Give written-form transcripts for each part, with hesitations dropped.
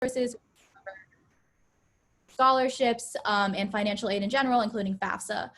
resources, scholarships, and financial aid in general, including FAFSA.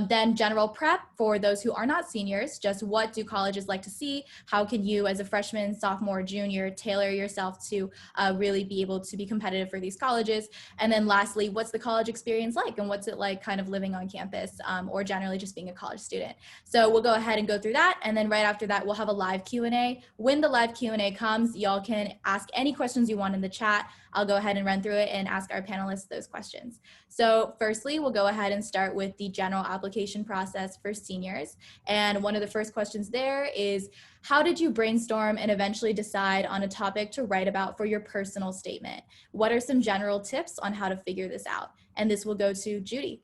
Then general prep for those who are not seniors, just what do colleges like to see? How can you as a freshman, sophomore, junior, tailor yourself to really be able to be competitive for these colleges? And then lastly, what's the college experience like? And what's it like kind of living on campus or generally just being a college student? So we'll go ahead and go through that. And then right after that, we'll have a live Q&A. When the live Q&A comes, y'all can ask any questions you want in the chat. I'll go ahead and run through it and ask our panelists those questions. So firstly, we'll go ahead and start with the general application process for seniors. And one of the first questions there is, how did you brainstorm and eventually decide on a topic to write about for your personal statement? What are some general tips on how to figure this out? And this will go to Judy.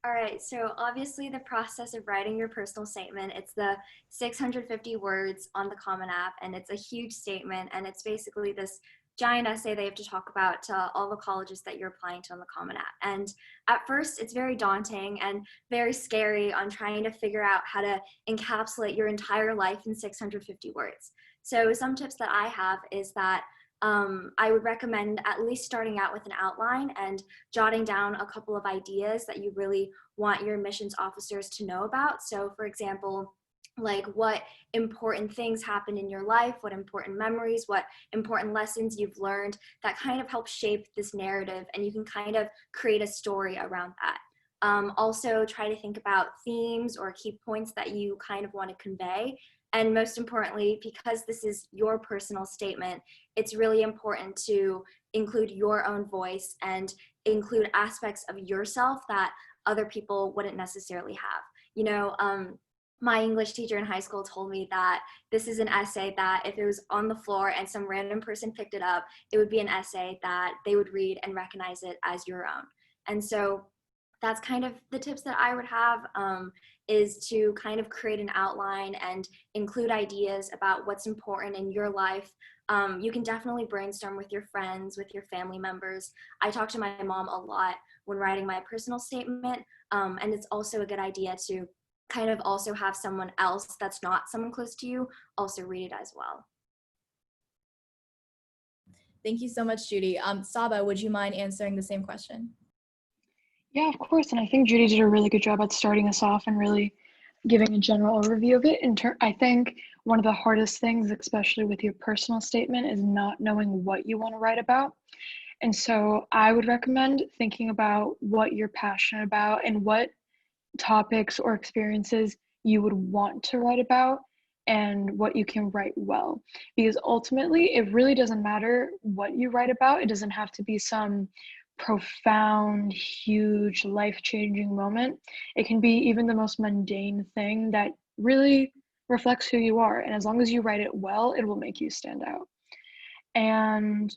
All right, so obviously the process of writing your personal statement, it's the 650 words on the Common App, and it's a huge statement, and it's basically this giant essay they have to talk about to all the colleges that you're applying to on the Common App. And at first, it's very daunting and very scary on trying to figure out how to encapsulate your entire life in 650 words. So some tips that I have is that I would recommend at least starting out with an outline and jotting down a couple of ideas that you really want your admissions officers to know about. So for example, like what important things happened in your life, what important memories, what important lessons you've learned that kind of help shape this narrative, and you can kind of create a story around that. Also try to think about themes or key points that you kind of want to convey. And most importantly, because this is your personal statement, it's really important to include your own voice and include aspects of yourself that other people wouldn't necessarily have. You know, my English teacher in high school told me that this is an essay that if it was on the floor and some random person picked it up, it would be an essay that they would read and recognize it as your own. And so that's kind of the tips that I would have, is to kind of create an outline and include ideas about what's important in your life. You can definitely brainstorm with your friends, with your family members. I talk to my mom a lot when writing my personal statement, and it's also a good idea to kind of also have someone else that's not someone close to you also read it as well. Thank you so much, Judy. Saba, would you mind answering the same question? Yeah, of course. And I think Judy did a really good job at starting us off and really giving a general overview of it. I think one of the hardest things, especially with your personal statement, is not knowing what you want to write about. And so I would recommend thinking about what you're passionate about and what topics or experiences you would want to write about and what you can write well. Because ultimately, it really doesn't matter what you write about. It doesn't have to be some profound, huge, life-changing moment. It can be even the most mundane thing that really reflects who you are. And as long as you write it well, it will make you stand out. And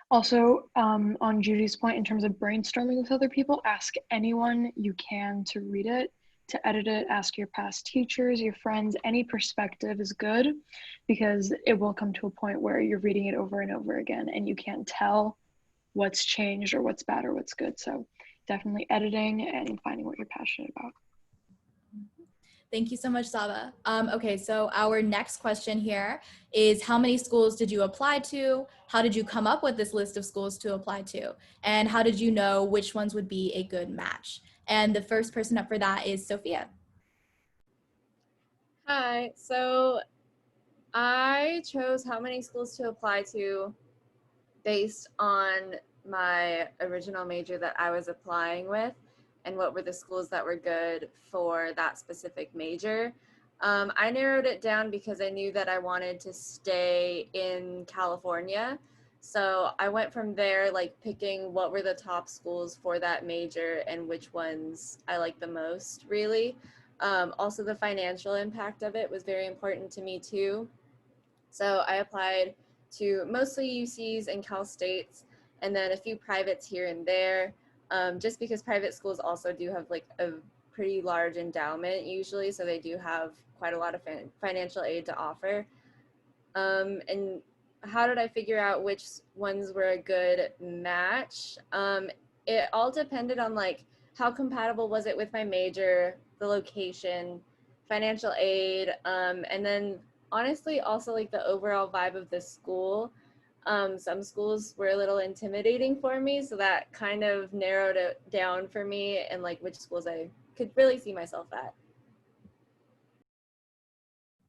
also, on Judy's point, in terms of brainstorming with other people, ask anyone you can to read it, to edit it, ask your past teachers, your friends. Any perspective is good, because it will come to a point where you're reading it over and over again and you can't tell what's changed or what's bad or what's good. So definitely editing and finding what you're passionate about. Thank you so much, Saba. Okay, so our next question here is, how many schools did you apply to? How did you come up with this list of schools to apply to? And how did you know which ones would be a good match? And the first person up for that is Sophia. Hi, so I chose how many schools to apply to based on my original major that I was applying with and what were the schools that were good for that specific major. I narrowed it down because I knew that I wanted to stay in California. So I went from there, like picking what were the top schools for that major and which ones I liked the most, really. Also, the financial impact of it was very important to me too. So I applied to mostly UCs and Cal States, and then a few privates here and there, just because private schools also do have like a pretty large endowment usually, so they do have quite a lot of financial aid to offer. And how did I figure out which ones were a good match? It all depended on like how compatible was it with my major, the location, financial aid, and then honestly also like the overall vibe of the school. Some schools were a little intimidating for me, so that kind of narrowed it down for me and like which schools I could really see myself at.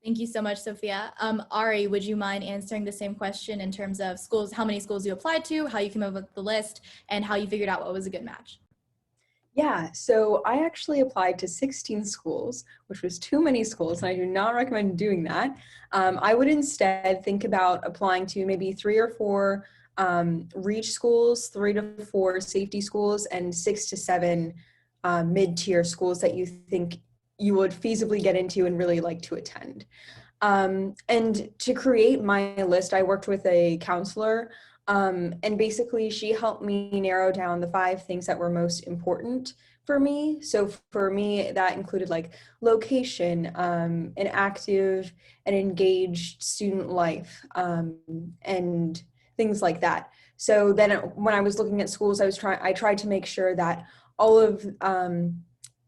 Thank you so much, Sophia. Ari, would you mind answering the same question in terms of schools, how many schools you applied to, how you came up with the list, and how you figured out what was a good match? Yeah, so I actually applied to 16 schools, which was too many schools, and I do not recommend doing that. I would instead think about applying to maybe 3 or 4 reach schools, 3 to 4 safety schools, and 6 to 7 mid-tier schools that you think you would feasibly get into and really like to attend. And to create my list, I worked with a counselor, and basically she helped me narrow down the 5 things that were most important for me. So for me, that included like location, an active and engaged student life, and things like that. So then when I was looking at schools, I tried to make sure that all of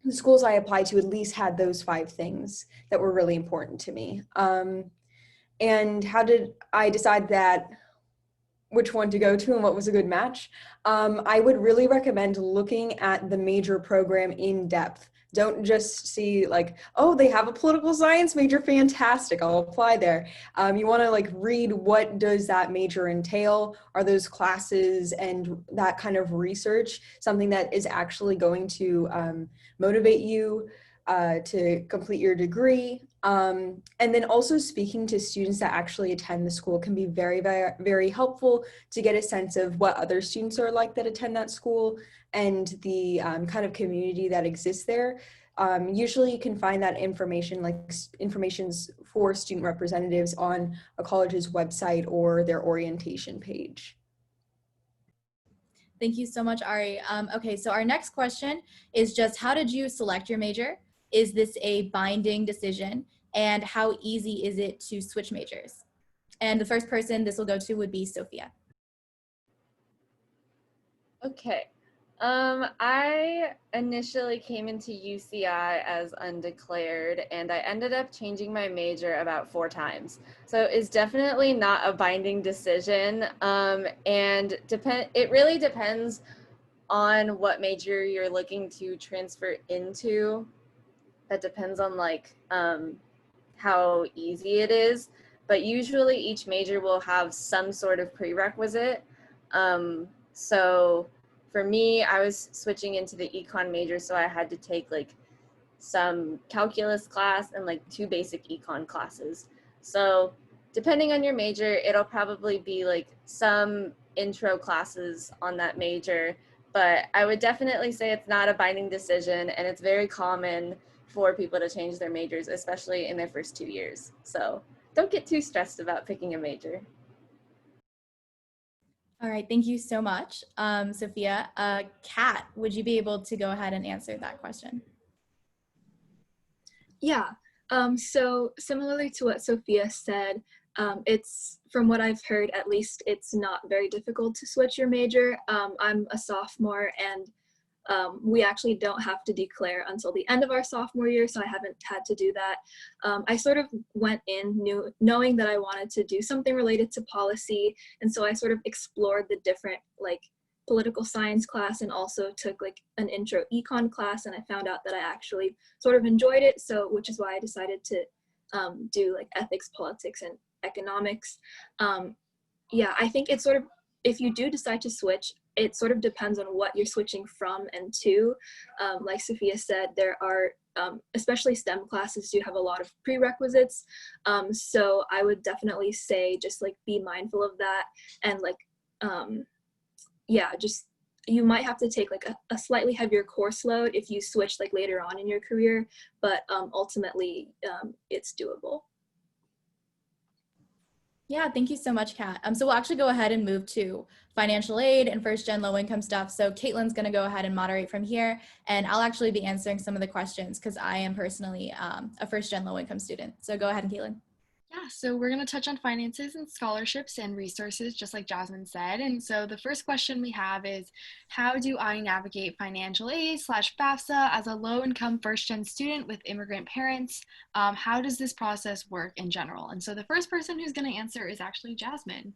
the schools I applied to at least had those 5 things that were really important to me. And how did I decide that which one to go to and what was a good match? I would really recommend looking at the major program in depth. Don't just see like, oh, they have a political science major, fantastic, I'll apply there. You want to like read what does that major entail? Are those classes and that kind of research something that is actually going to motivate you to complete your degree? And then also speaking to students that actually attend the school can be very, very, very helpful to get a sense of what other students are like that attend that school and the kind of community that exists there. Usually you can find that information, like information's for student representatives on a college's website or their orientation page. Thank you so much, Ari. Okay, so our next question is just how did you select your major? Is this a binding decision? And how easy is it to switch majors? And the first person this will go to would be Sophia. Okay. I initially came into UCI as undeclared, and I ended up changing my major about 4 times. So it's definitely not a binding decision, and it really depends on what major you're looking to transfer into. That depends on like how easy it is, but usually each major will have some sort of prerequisite. So for me, I was switching into the econ major, so I had to take like some calculus class and like 2 basic econ classes. So depending on your major, it'll probably be like some intro classes on that major, but I would definitely say it's not a binding decision, and it's very common for people to change their majors, especially in their first 2 years. So don't get too stressed about picking a major. All right, thank you so much, Sophia. Kat, would you be able to go ahead and answer that question? Yeah, so similarly to what Sophia said, it's, from what I've heard, at least it's not very difficult to switch your major. I'm a sophomore, and we actually don't have to declare until the end of our sophomore year, so I haven't had to do that. I sort of went in knowing that I wanted to do something related to policy, and so I sort of explored the different like political science class and also took like an intro econ class, and I found out that I actually sort of enjoyed it, so which is why I decided to do like ethics, politics, and economics. Yeah, I think it's sort of, if you do decide to switch, it sort of depends on what you're switching from and to. Like Sophia said, there are, especially STEM classes do have a lot of prerequisites. So I would definitely say just like be mindful of that, and like, yeah, just, you might have to take like a slightly heavier course load if you switch like later on in your career, but ultimately it's doable. Yeah, thank you so much, Kat. So we'll actually go ahead and move to financial aid and first-gen low-income stuff. So Caitlin's going to go ahead and moderate from here, and I'll actually be answering some of the questions because I am personally a first-gen low-income student. So go ahead, Caitlin. Yeah, so we're going to touch on finances and scholarships and resources, just like Jasmine said. And so the first question we have is, how do I navigate financial aid / FAFSA as a low-income first-gen student with immigrant parents? How does this process work in general? And so the first person who's going to answer is actually Jasmine.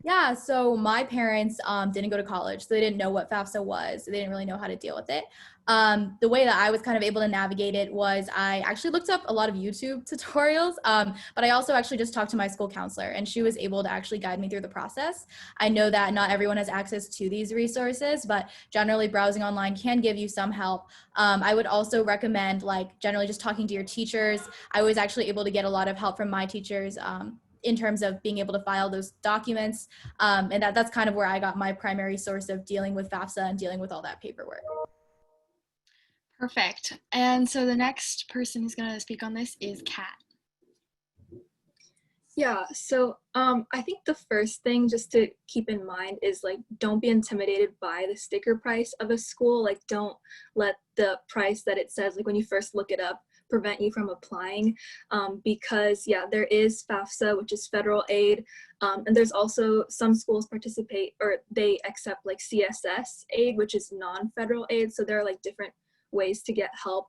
Yeah, so my parents didn't go to college, so they didn't know what FAFSA was. They didn't really know how to deal with it. The way that I was kind of able to navigate it was I actually looked up a lot of YouTube tutorials, but I also actually just talked to my school counselor, and she was able to actually guide me through the process. I know that not everyone has access to these resources, but generally browsing online can give you some help. I would also recommend like generally just talking to your teachers. I was actually able to get a lot of help from my teachers. In terms of being able to file those documents. And that's kind of where I got my primary source of dealing with FAFSA and dealing with all that paperwork. Perfect. And so the next person who's going to speak on this is Kat. Yeah, so I think the first thing just to keep in mind is like don't be intimidated by the sticker price of a school. Like don't let the price that it says like when you first look it up prevent you from applying because yeah, there is FAFSA, which is federal aid, and there's also some schools participate or they accept like CSS aid, which is non-federal aid. So there are like different ways to get help.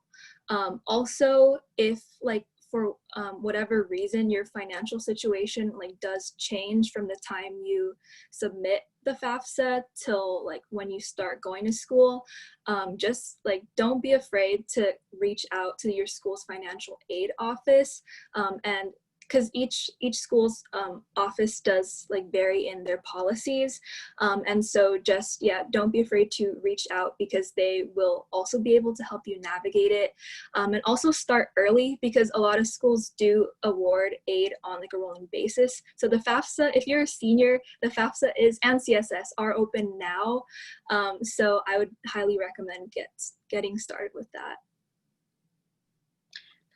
Also, if like for whatever reason your financial situation like does change from the time you submit the FAFSA till like when you start going to school, just like don't be afraid to reach out to your school's financial aid office, and because each school's office does like vary in their policies, and so just yeah, don't be afraid to reach out because they will also be able to help you navigate it, and also start early because a lot of schools do award aid on like a rolling basis. So the FAFSA, if you're a senior, the FAFSA is and CSS are open now, so I would highly recommend getting started with that.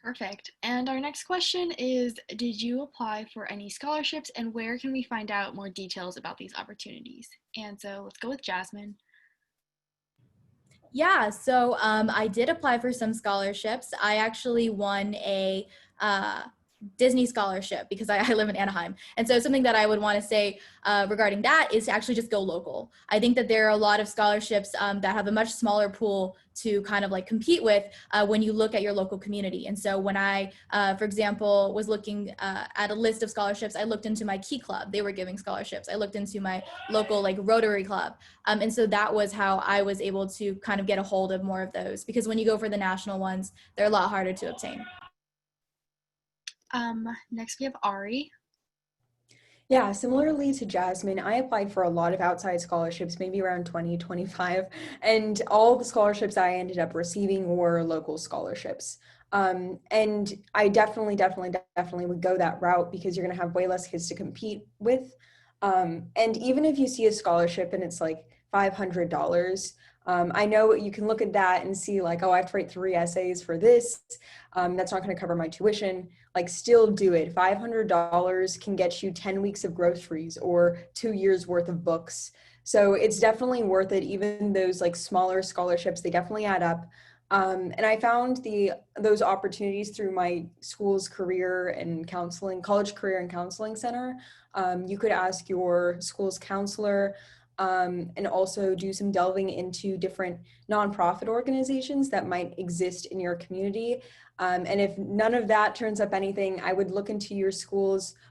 Perfect. And our next question is, did you apply for any scholarships and where can we find out more details about these opportunities? And so let's go with Jasmine. Yeah, so I did apply for some scholarships. I actually won a Disney scholarship because I live in Anaheim. And so something that I would want to say regarding that is to actually just go local. I think that there are a lot of scholarships that have a much smaller pool to kind of like compete with when you look at your local community. And so when I, for example, was looking at a list of scholarships, I looked into my Key Club. They were giving scholarships. I looked into my local like Rotary Club. And so that was how I was able to kind of get a hold of more of those, because when you go for the national ones, they're a lot harder to obtain. Next we have Ari. Yeah, similarly to Jasmine, I applied for a lot of outside scholarships, maybe around 20, 25, and all the scholarships I ended up receiving were local scholarships. And I definitely would go that route because you're going to have way less kids to compete with. And even if you see a scholarship and it's like $500, I know you can look at that and see like, oh, I have to write 3 essays for this. That's not going to cover my tuition. Like still do it. $500 can get you 10 weeks of groceries or 2 years worth of books. So it's definitely worth it. Even those like smaller scholarships, they definitely add up. And I found those opportunities through my school's career and counseling, college career and counseling center. You could ask your school's counselor, and also do some delving into different nonprofit organizations that might exist in your community. And if none of that turns up anything, I would look into your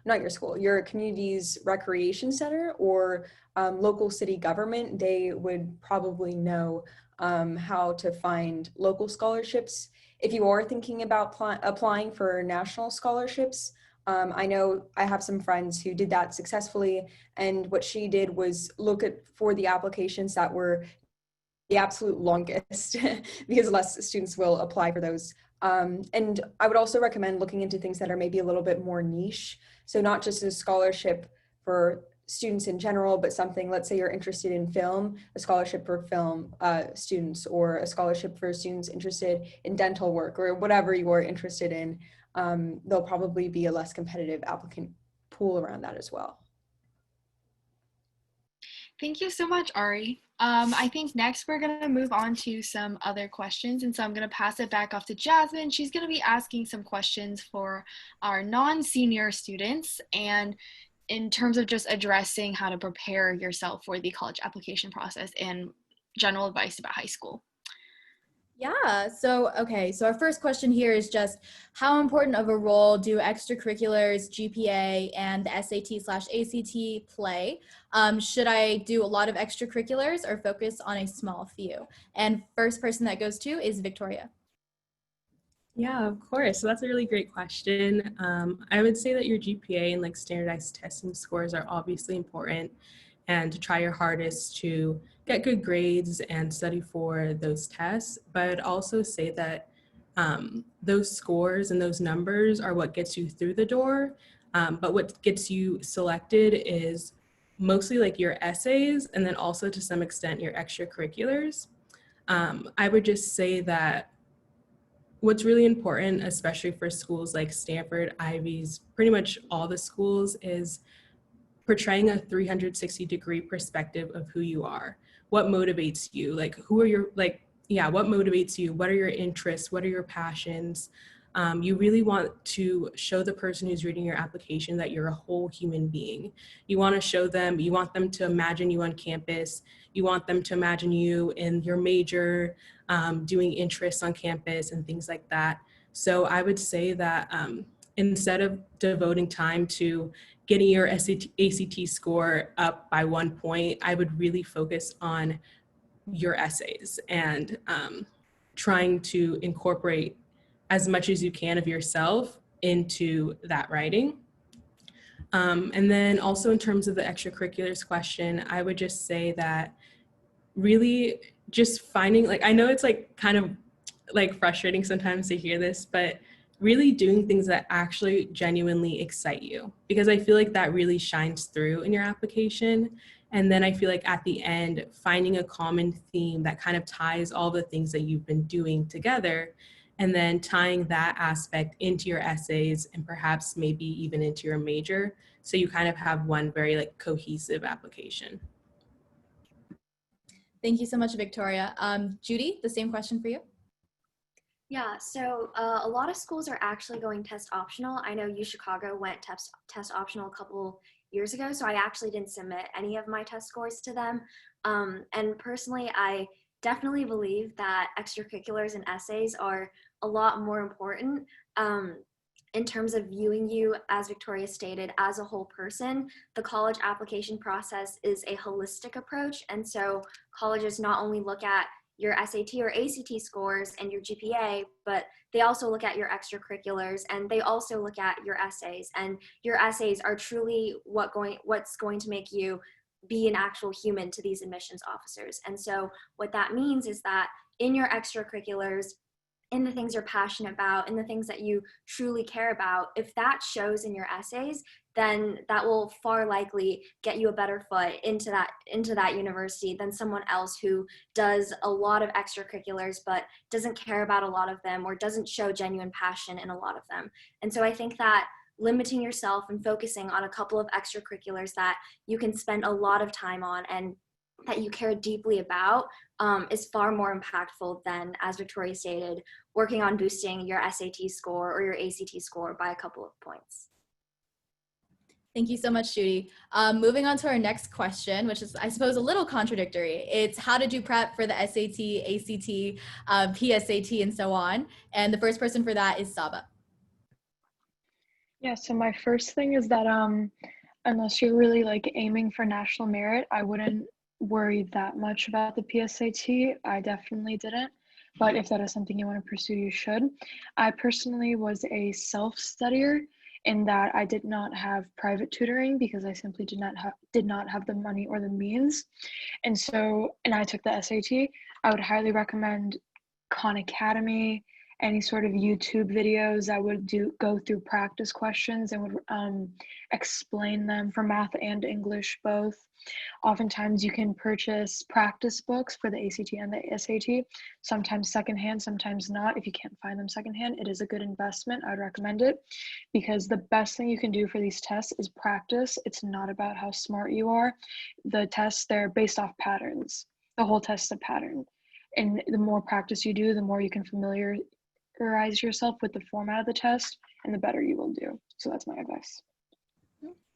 your community's recreation center or local city government. They would probably know how to find local scholarships. If you are thinking about applying for national scholarships, I know I have some friends who did that successfully, and what she did was look for the applications that were the absolute longest because less students will apply for those. And I would also recommend looking into things that are maybe a little bit more niche. So not just a scholarship for students in general, but something, let's say you're interested in film, a scholarship for film students, or a scholarship for students interested in dental work, or whatever you are interested in. There'll probably be a less competitive applicant pool around that as well. Thank you so much, Ari. I think next we're going to move on to some other questions. And so I'm going to pass it back off to Jasmine. She's going to be asking some questions for our non-senior students and in terms of just addressing how to prepare yourself for the college application process and general advice about high school. Yeah, so our first question here is just how important of a role do extracurriculars, GPA, and the SAT/ACT play? Should I do a lot of extracurriculars or focus on a small few? And first person that goes to is Victoria. Yeah, of course. So that's a really great question. I would say that your GPA and like standardized testing scores are obviously important, and to try your hardest to get good grades and study for those tests. But I'd also say that those scores and those numbers are what gets you through the door. But what gets you selected is mostly like your essays and then also to some extent your extracurriculars. I would just say that what's really important, especially for schools like Stanford, Ivy's, pretty much all the schools, is portraying a 360-degree perspective of who you are. What motivates you? Like, who are your, like, yeah, what motivates you? What are your interests? What are your passions? You really want to show the person who's reading your application that you're a whole human being. You want to show them, you want them to imagine you on campus. You want them to imagine you in your major, doing interests on campus and things like that. So I would say that instead of devoting time to getting your ACT score up by 1 point, I would really focus on your essays and trying to incorporate as much as you can of yourself into that writing. And then also in terms of the extracurriculars question, I would just say that really just finding, like, I know it's like kind of like frustrating sometimes to hear this, but really doing things that actually genuinely excite you, because I feel like that really shines through in your application. And then I feel like at the end, finding a common theme that kind of ties all the things that you've been doing together, and then tying that aspect into your essays and perhaps maybe even into your major. So you kind of have one very like cohesive application. Thank you so much, Victoria. Judy, the same question for you. Yeah, so a lot of schools are actually going test optional. I know UCHICAGO went test optional a couple years ago, so I actually didn't submit any of my test scores to them. And personally, I definitely believe that extracurriculars and essays are a lot more important in terms of viewing you, as Victoria stated, as a whole person. The college application process is a holistic approach, and so colleges not only look at your SAT or ACT scores and your GPA, but they also look at your extracurriculars, and they also look at your essays. And your essays are truly what's going to make you be an actual human to these admissions officers. And so what that means is that in your extracurriculars, in the things you're passionate about, in the things that you truly care about, if that shows in your essays, then that will far likely get you a better foot into that university than someone else who does a lot of extracurriculars but doesn't care about a lot of them or doesn't show genuine passion in a lot of them. And so I think that limiting yourself and focusing on a couple of extracurriculars that you can spend a lot of time on and that you care deeply about is far more impactful than, as Victoria stated, working on boosting your SAT score or your ACT score by a couple of points. Thank you so much, Judy. Moving on to our next question, which is, I suppose, a little contradictory. It's how did you prep for the SAT, ACT, PSAT, and so on? And the first person for that is Saba. Yeah, so my first thing is that unless you're really like aiming for national merit, I wouldn't worry that much about the PSAT. I definitely didn't. But if that is something you want to pursue, you should. I personally was a self-studier in that I did not have private tutoring because I simply did not have the money or the means. And I took the SAT. I would highly recommend Khan Academy, any sort of YouTube videos that would go through practice questions and would explain them for math and English both. Oftentimes you can purchase practice books for the ACT and the SAT, sometimes secondhand, sometimes not. If you can't find them secondhand, it is a good investment. I would recommend it because the best thing you can do for these tests is practice. It's not about how smart you are. The tests, they're based off patterns. The whole test is a pattern. And the more practice you do, the more you can familiarize yourself with the format of the test, and the better you will do. So that's my advice.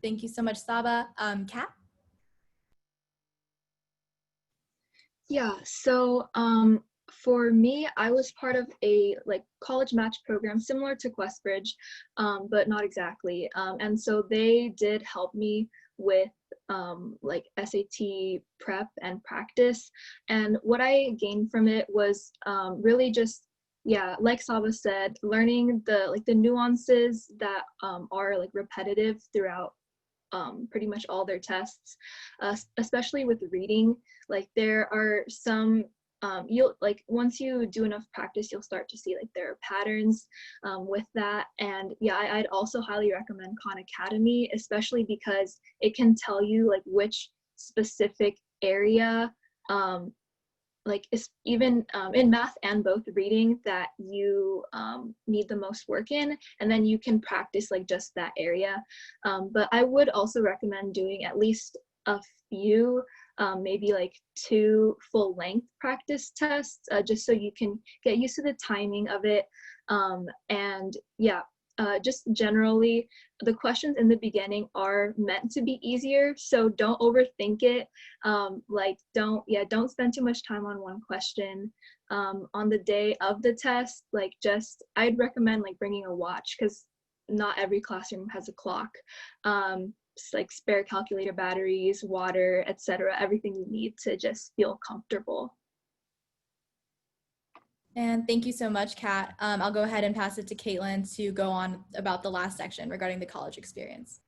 Thank you so much, Saba. Kat? Yeah, so For me, I was part of a like college match program similar to Questbridge, but not exactly. And so they did help me with like SAT prep and practice. And what I gained from it was really just, yeah, like Saba said, learning the nuances that are like repetitive throughout pretty much all their tests, especially with reading. Like there are some you'll like once you do enough practice, you'll start to see like there are patterns with that. And yeah, I'd also highly recommend Khan Academy, especially because it can tell you like which specific area like even in math and both reading that you need the most work in, and then you can practice like just that area. But I would also recommend doing at least a few, maybe like 2 full length practice tests, just so you can get used to the timing of it. And yeah, just generally, the questions in the beginning are meant to be easier, so don't overthink it. Like don't spend too much time on one question. On the day of the test, like I'd recommend like bringing a watch, because not every classroom has a clock. Like spare calculator batteries, water, etc., everything you need to just feel comfortable. And thank you so much, Kat. I'll go ahead and pass it to Caitlin to go on about the last section regarding the college experience.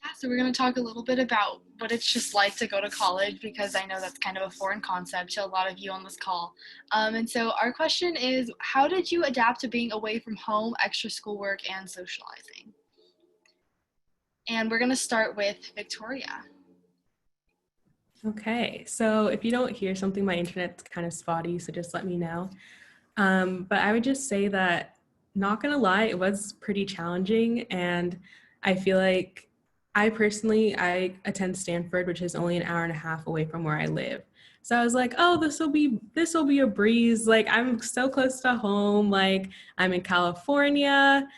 Yeah, so we're going to talk a little bit about what it's just like to go to college, because I know that's kind of a foreign concept to a lot of you on this call. And so our question is, how did you adapt to being away from home, extra schoolwork, and socializing? And we're going to start with Victoria. Okay, so if you don't hear something, my internet's kind of spotty, so just let me know. But I would just say that, not gonna lie, it was pretty challenging, and I feel like I attend Stanford, which is only an hour and a half away from where I live. So I was like, oh, this will be a breeze. Like, I'm so close to home. Like, I'm in California.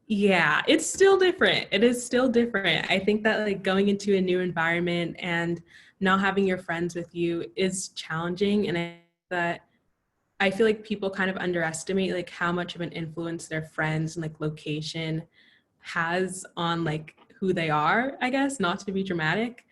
Yeah, it's still different. It is still different. I think that like going into a new environment and not having your friends with you is challenging, and I feel like people kind of underestimate like how much of an influence their friends and like location has on like who they are, I guess, not to be dramatic.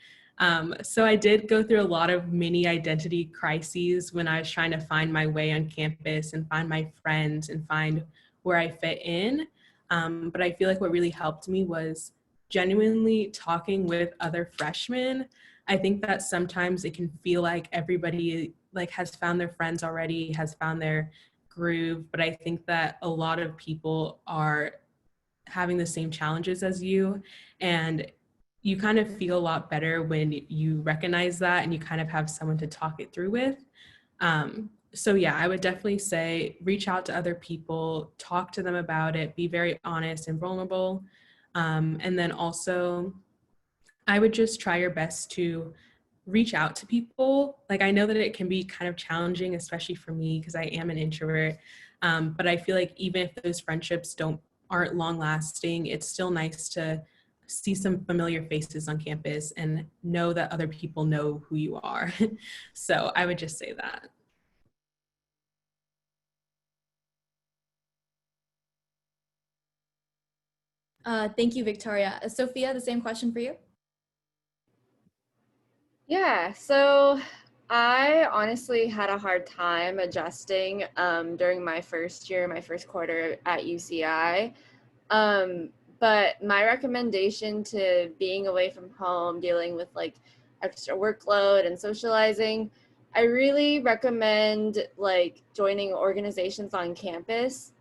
So I did go through a lot of mini identity crises when I was trying to find my way on campus and find my friends and find where I fit in. But I feel like what really helped me was genuinely talking with other freshmen. I think that sometimes it can feel like everybody like has found their friends already, has found their groove, but I think that a lot of people are having the same challenges as you, and you kind of feel a lot better when you recognize that and you kind of have someone to talk it through with. So yeah, I would definitely say reach out to other people, talk to them about it, be very honest and vulnerable. And then also, I would just try your best to reach out to people. Like, I know that it can be kind of challenging, especially for me, because I am an introvert. But I feel like even if those friendships aren't long lasting, it's still nice to see some familiar faces on campus and know that other people know who you are. So I would just say that. Thank you, Victoria. Sophia, the same question for you. Yeah, so I honestly had a hard time adjusting during my first quarter at UCI. But my recommendation to being away from home, dealing with like extra workload and socializing, I really recommend like joining organizations on campus.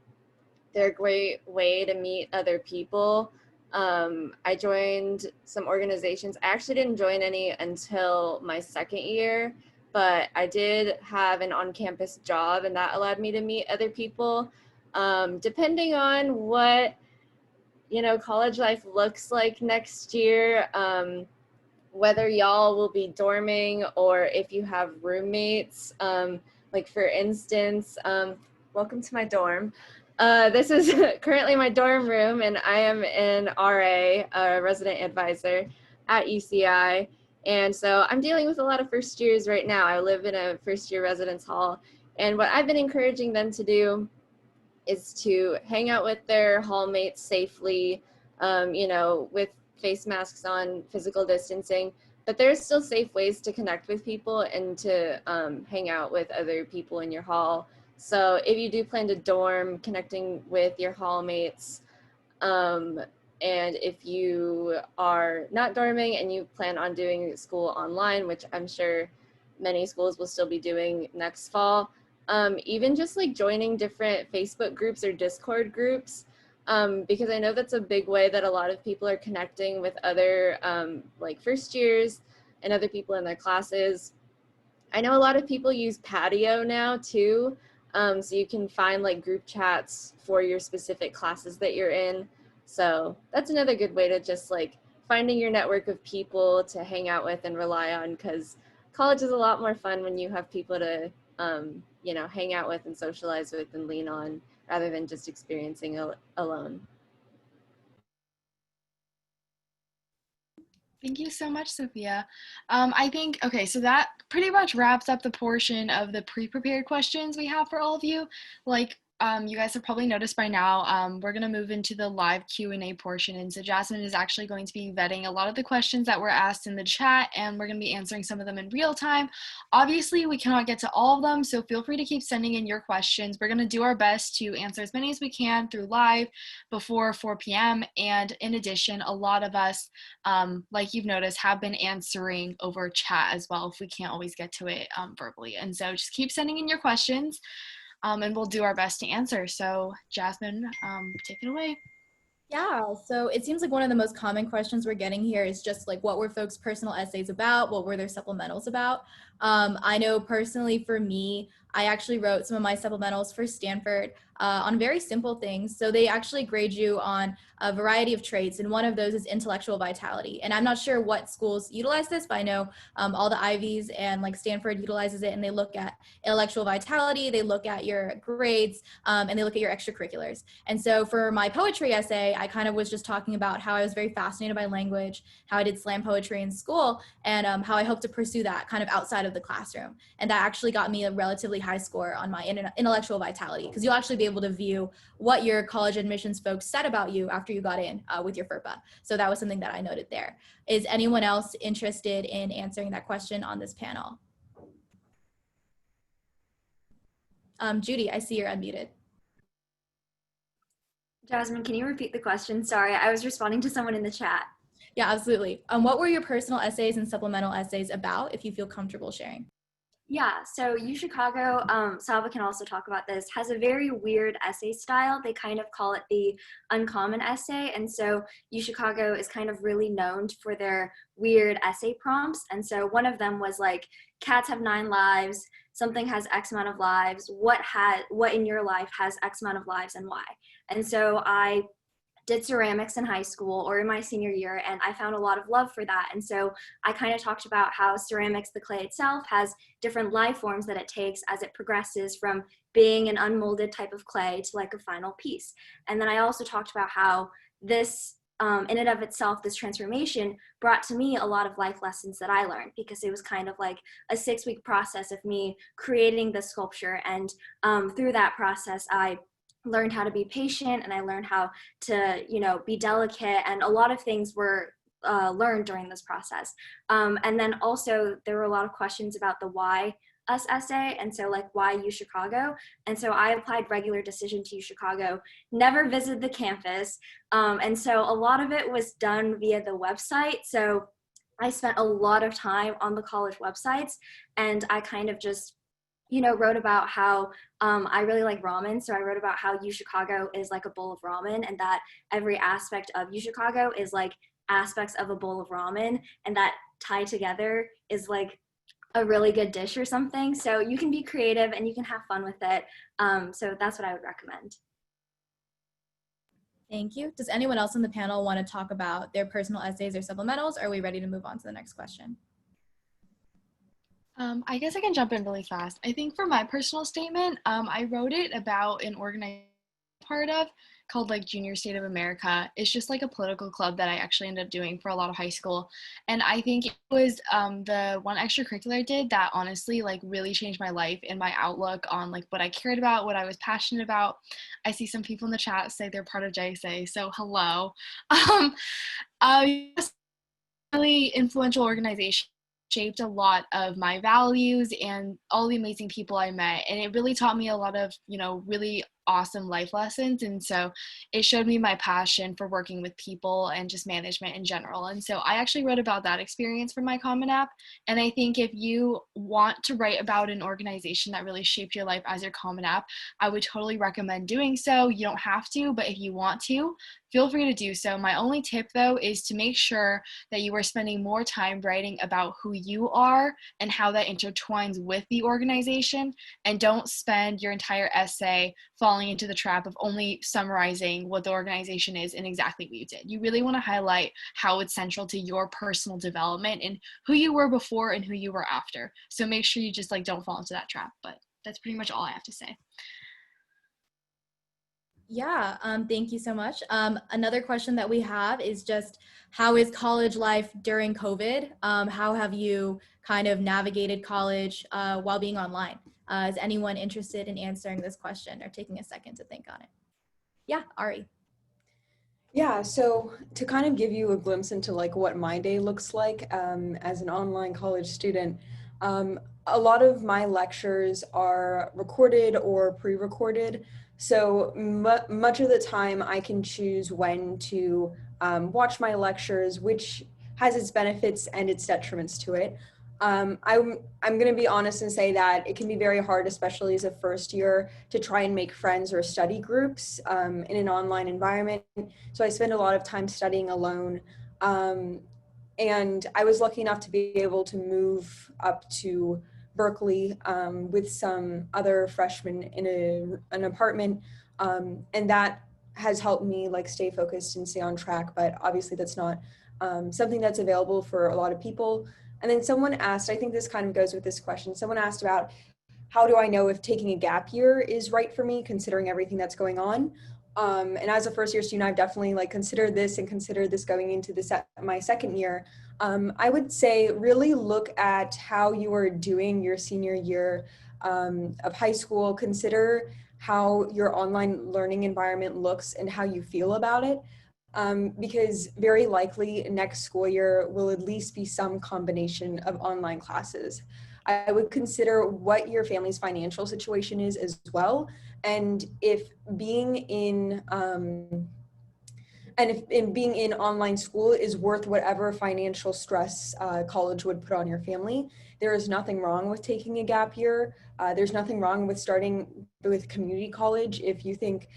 They're a great way to meet other people. I joined some organizations. I actually didn't join any until my second year, but I did have an on-campus job, and that allowed me to meet other people. Depending on what, college life looks like next year, whether y'all will be dorming or if you have roommates, like for instance, welcome to my dorm. This is currently my dorm room, and I am an RA, a resident advisor at UCI. And so I'm dealing with a lot of first years right now. I live in a first year residence hall, And what I've been encouraging them to do is to hang out with their hallmates safely, with face masks on, physical distancing. But there's still safe ways to connect with people and to hang out with other people in your hall. So if you do plan to dorm, connecting with your hallmates, and if you are not dorming and you plan on doing school online, which I'm sure many schools will still be doing next fall, even just like joining different Facebook groups or Discord groups, because I know that's a big way that a lot of people are connecting with other like first years and other people in their classes. I know a lot of people use Patio now too, so you can find like group chats for your specific classes that you're in. So that's another good way to just like finding your network of people to hang out with and rely on, because college is a lot more fun when you have people to hang out with and socialize with and lean on, rather than just experiencing alone. Thank you so much, Sophia. I think, okay, so that pretty much wraps up the portion of the pre-prepared questions we have for all of you. Like, you guys have probably noticed by now, we're gonna move into the live Q&A portion. And so Jasmine is actually going to be vetting a lot of the questions that were asked in the chat, and we're gonna be answering some of them in real time. Obviously, we cannot get to all of them, so feel free to keep sending in your questions. We're gonna do our best to answer as many as we can through live before 4 p.m. And in addition, a lot of us, like you've noticed, have been answering over chat as well if we can't always get to it verbally. And so just keep sending in your questions, and we'll do our best to answer. So Jasmine, take it away. Yeah, so it seems like one of the most common questions we're getting here is just like, what were folks' personal essays about? What were their supplementals about? I know personally for me, I actually wrote some of my supplementals for Stanford on very simple things. So they actually grade you on a variety of traits, and one of those is intellectual vitality. And I'm not sure what schools utilize this, but I know all the Ivies and like Stanford utilizes it, and they look at intellectual vitality, they look at your grades, and they look at your extracurriculars. And so for my poetry essay, I kind of was just talking about how I was very fascinated by language, how I did slam poetry in school, and how I hope to pursue that kind of outside of the classroom. And that actually got me a relatively high score on my intellectual vitality, because you'll actually be able to view what your college admissions folks said about you after you got in with your FERPA. So that was something that I noted there. Is anyone else interested in answering that question on this panel? Judy, I see you're unmuted. Jasmine, can you repeat the question? Sorry, I was responding to someone in the chat. Yeah, absolutely. What were your personal essays and supplemental essays about, if you feel comfortable sharing? Yeah, so UChicago, Salva can also talk about this, has a very weird essay style. They kind of call it the uncommon essay. And so UChicago is kind of really known for their weird essay prompts. And so one of them was like, cats have 9 lives, something has X amount of lives, what in your life has X amount of lives and why? And so I did ceramics in high school or in my senior year, and I found a lot of love for that. And so I kind of talked about how ceramics, the clay itself, has different life forms that it takes as it progresses from being an unmolded type of clay to like a final piece. And then I also talked about how this in and of itself, this transformation brought to me a lot of life lessons that I learned, because it was kind of like a 6-week process of me creating this sculpture. And through that process, I learned how to be patient, and I learned how to, be delicate, and a lot of things were learned during this process. And then also there were a lot of questions about the why us essay, and so like, why UChicago? And so I applied regular decision to UChicago, never visited the campus, and so a lot of it was done via the website. So I spent a lot of time on the college websites, and I kind of just wrote about how I really like ramen. So I wrote about how UChicago is like a bowl of ramen, and that every aspect of UChicago is like aspects of a bowl of ramen, and that tied together is like a really good dish or something. So you can be creative and you can have fun with it. So that's what I would recommend. Thank you. Does anyone else on the panel want to talk about their personal essays or supplementals? Or are we ready to move on to the next question? I guess I can jump in really fast. I think for my personal statement, I wrote it about an organization part of. called like Junior State of America. It's just like a political club that I actually ended up doing for a lot of high school. And I think it was the one extracurricular I did that honestly like really changed my life and my outlook on like what I cared about, what I was passionate about. I see some people in the chat say they're part of JSA, so hello. Yes, really influential organization, shaped a lot of my values and all the amazing people I met. And it really taught me a lot of, really awesome life lessons. And so it showed me my passion for working with people and just management in general. And so I actually wrote about that experience for my Common App. And I think if you want to write about an organization that really shaped your life as your Common App, I would totally recommend doing so. You don't have to, but if you want to, feel free to do so. My only tip though is to make sure that you are spending more time writing about who you are and how that intertwines with the organization, and don't spend your entire essay falling into the trap of only summarizing what the organization is and exactly what you did. You really want to highlight how it's central to your personal development and who you were before and who you were after. So make sure you just don't fall into that trap. But that's pretty much all I have to say. Yeah, thank you so much. Another question that we have is just, how is college life during COVID? How have you kind of navigated college while being online? Is anyone interested in answering this question or taking a second to think on it? Yeah, Ari. Yeah, so to kind of give you a glimpse into like what my day looks like as an online college student, a lot of my lectures are recorded or pre-recorded. So much of the time I can choose when to watch my lectures, which has its benefits and its detriments to it. I'm going to be honest and say that it can be very hard, especially as a first year, to try and make friends or study groups in an online environment. So I spend a lot of time studying alone. And I was lucky enough to be able to move up to Berkeley with some other freshmen in an apartment. And that has helped me like stay focused and stay on track. But obviously that's not something that's available for a lot of people. And then someone asked, I think this kind of goes with this question, someone asked about how do I know if taking a gap year is right for me, considering everything that's going on. And as a first year student, I've definitely like considered this and considered this going into my second year. I would say really look at how you are doing your senior year of high school. Consider how your online learning environment looks and how you feel about it. Because very likely next school year will at least be some combination of online classes. I would consider what your family's financial situation is as well. And if being in being in online school is worth whatever financial stress college would put on your family. There is nothing wrong with taking a gap year. There's nothing wrong with starting with community college if you think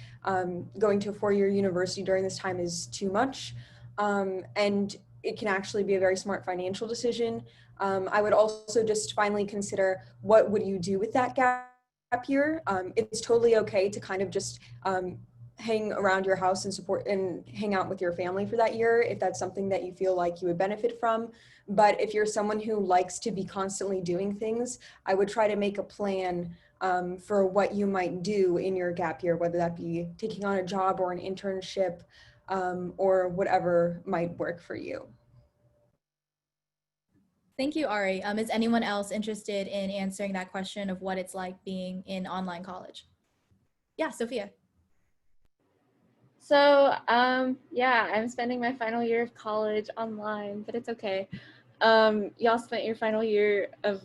going to a four-year university during this time is too much. And it can actually be a very smart financial decision. I would also just finally consider, what would you do with that gap year? It's totally okay to kind of just hang around your house and support and hang out with your family for that year if that's something that you feel like you would benefit from. But if you're someone who likes to be constantly doing things, I would try to make a plan for what you might do in your gap year, whether that be taking on a job or an internship or whatever might work for you. Thank you, Ari. Is anyone else interested in answering that question of what it's like being in online college? Yeah, Sophia. So, yeah, I'm spending my final year of college online, but it's okay. Y'all spent your final year of,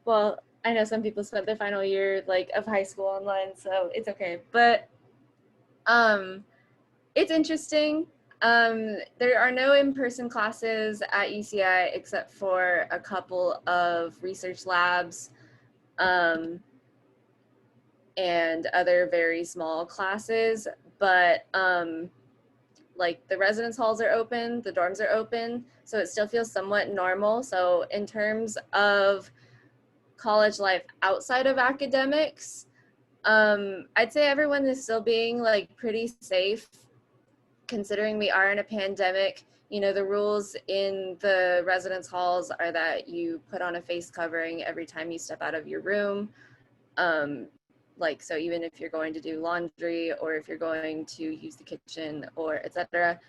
well, I know some people spent their final year of high school online, so it's okay. But it's interesting. There are no in-person classes at UCI except for a couple of research labs and other very small classes, but the residence halls are open, the dorms are open, so it still feels somewhat normal. So in terms of college life outside of academics, I'd say everyone is still being pretty safe, considering we are in a pandemic. You know, the rules in the residence halls are that you put on a face covering every time you step out of your room. Like, so even if you're going to do laundry or if you're going to use the kitchen or etc.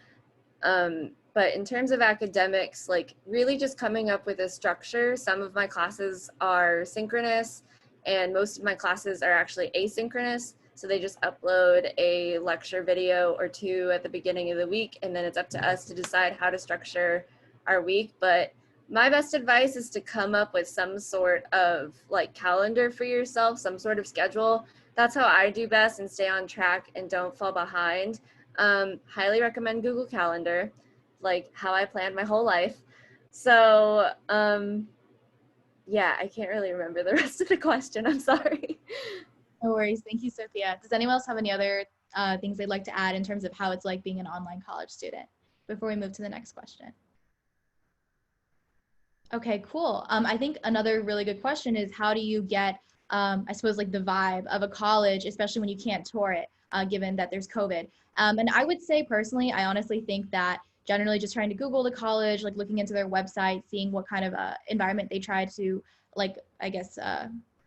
But in terms of academics, like really just coming up with a structure. Some of my classes are synchronous and most of my classes are actually asynchronous. So they just upload a lecture video or two at the beginning of the week, and then it's up to us to decide how to structure our week. But my best advice is to come up with some sort of like calendar for yourself, some sort of schedule. That's how I do best and stay on track and don't fall behind. Highly recommend Google Calendar, like how I planned my whole life. So yeah, I can't really remember the rest of the question. I'm sorry. No worries. Thank you, Sophia. Does anyone else have any other things they'd like to add in terms of how it's like being an online college student before we move to the next question? Okay, cool. I think another really good question is how do you get, I suppose, like the vibe of a college, especially when you can't tour it, given that there's COVID. And I would say personally, I honestly think that generally just trying to Google the college, like looking into their website, seeing what kind of environment they try to, like, I guess,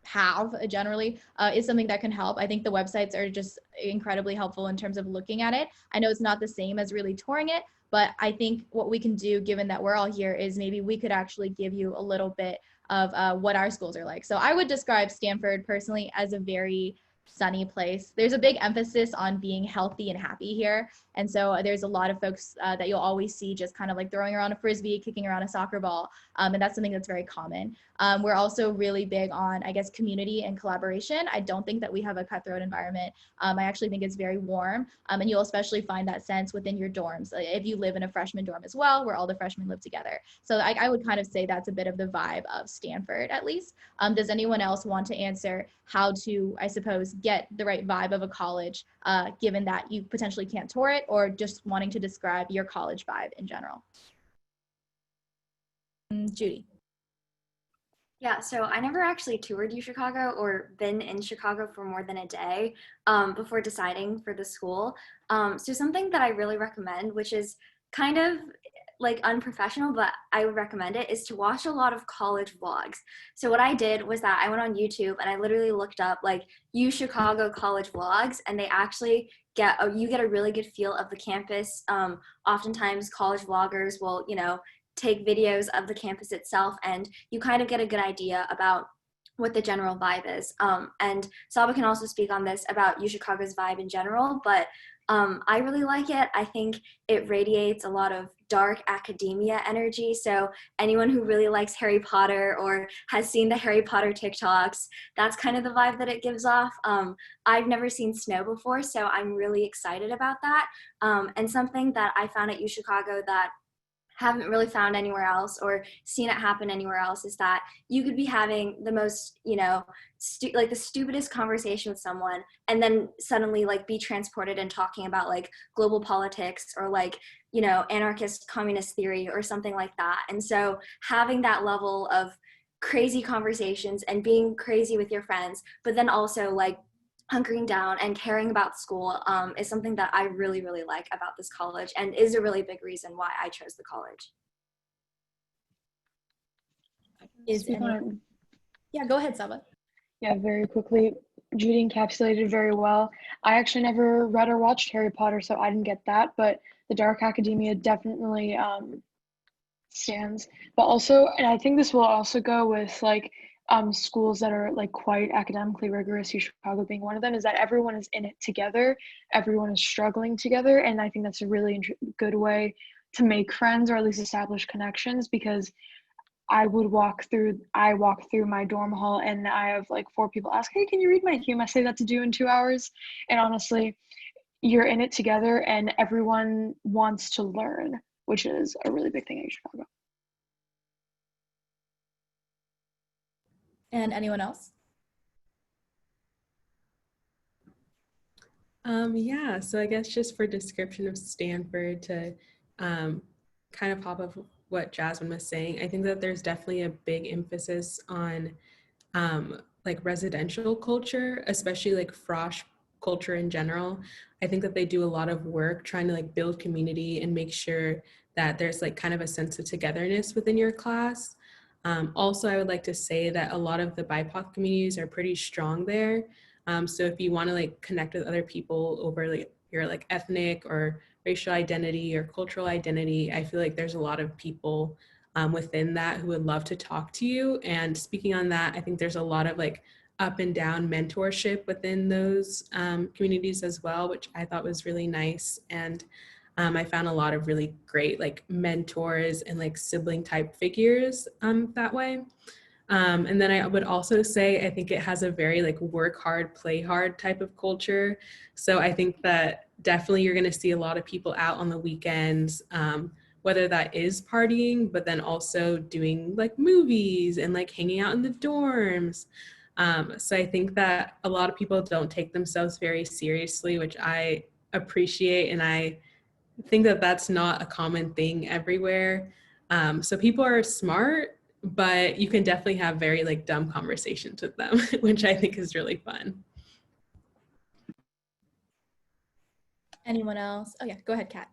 have generally is something that can help. I think the websites are just incredibly helpful in terms of looking at it. I know it's not the same as really touring it, but I think what we can do, given that we're all here, is maybe we could actually give you a little bit of what our schools are like. So I would describe Stanford personally as a very sunny place. There's a big emphasis on being healthy and happy here. And so there's a lot of folks that you'll always see just kind of like throwing around a Frisbee, kicking around a soccer ball. And that's something that's very common. We're also really big on, I guess, community and collaboration. I don't think that we have a cutthroat environment. I actually think it's very warm. And you'll especially find that sense within your dorms. If you live in a freshman dorm as well, where all the freshmen live together. So I would kind of say that's a bit of the vibe of Stanford, at least. Does anyone else want to answer how to, I suppose, get the right vibe of a college, given that you potentially can't tour it, or just wanting to describe your college vibe in general? Judy. Yeah, so I never actually toured UChicago or been in Chicago for more than a day before deciding for the school. So something that I really recommend, which is kind of like unprofessional, but I would recommend it, is to watch a lot of college vlogs. So what I did was that I went on YouTube and I literally looked up like UChicago college vlogs, and they actually you get a really good feel of the campus. Oftentimes college vloggers will, take videos of the campus itself, and you kind of get a good idea about what the general vibe is. And Saba can also speak on this about UChicago's vibe in general, but I really like it. I think it radiates a lot of dark academia energy. So anyone who really likes Harry Potter or has seen the Harry Potter TikToks, that's kind of the vibe that it gives off. I've never seen snow before, so I'm really excited about that. And something that I found at UChicago that haven't really found anywhere else or seen it happen anywhere else is that you could be having the most, like the stupidest conversation with someone, and then suddenly like be transported and talking about like global politics or like, anarchist communist theory or something like that. And so having that level of crazy conversations and being crazy with your friends, but then also like hunkering down and caring about school is something that I really, really like about this college, and is a really big reason why I chose the college. Yeah, go ahead, Saba. Yeah, very quickly. Judy encapsulated very well. I actually never read or watched Harry Potter, so I didn't get that, but the dark academia definitely stands. But also, and I think this will also go with like schools that are like quite academically rigorous, Chicago being one of them, is that everyone is in it together. Everyone is struggling together. And I think that's a really good way to make friends, or at least establish connections, because I walk through my dorm hall and I have like 4 people ask, hey, can you read my hume essay that's due in 2 hours? And honestly, you're in it together and everyone wants to learn, which is a really big thing in Chicago. And anyone else? Yeah, so I guess just for description of Stanford to kind of pop up what Jasmine was saying, I think that there's definitely a big emphasis on like residential culture, especially like frosh culture in general. I think that they do a lot of work trying to like build community and make sure that there's like kind of a sense of togetherness within your class. Also, I would like to say that a lot of the BIPOC communities are pretty strong there. So if you want to like connect with other people over like your like ethnic or racial identity or cultural identity, I feel like there's a lot of people within that who would love to talk to you. And speaking on that, I think there's a lot of like up and down mentorship within those communities as well, which I thought was really nice. And I found a lot of really great like mentors and like sibling type figures that way. And then I would also say, I think it has a very like work hard, play hard type of culture. So I think that definitely you're going to see a lot of people out on the weekends, whether that is partying, but then also doing like movies and like hanging out in the dorms. So I think that a lot of people don't take themselves very seriously, which I appreciate. And I think that that's not a common thing everywhere. So people are smart, but you can definitely have very like dumb conversations with them, which I think is really fun. Anyone else? Oh yeah, go ahead, Kat.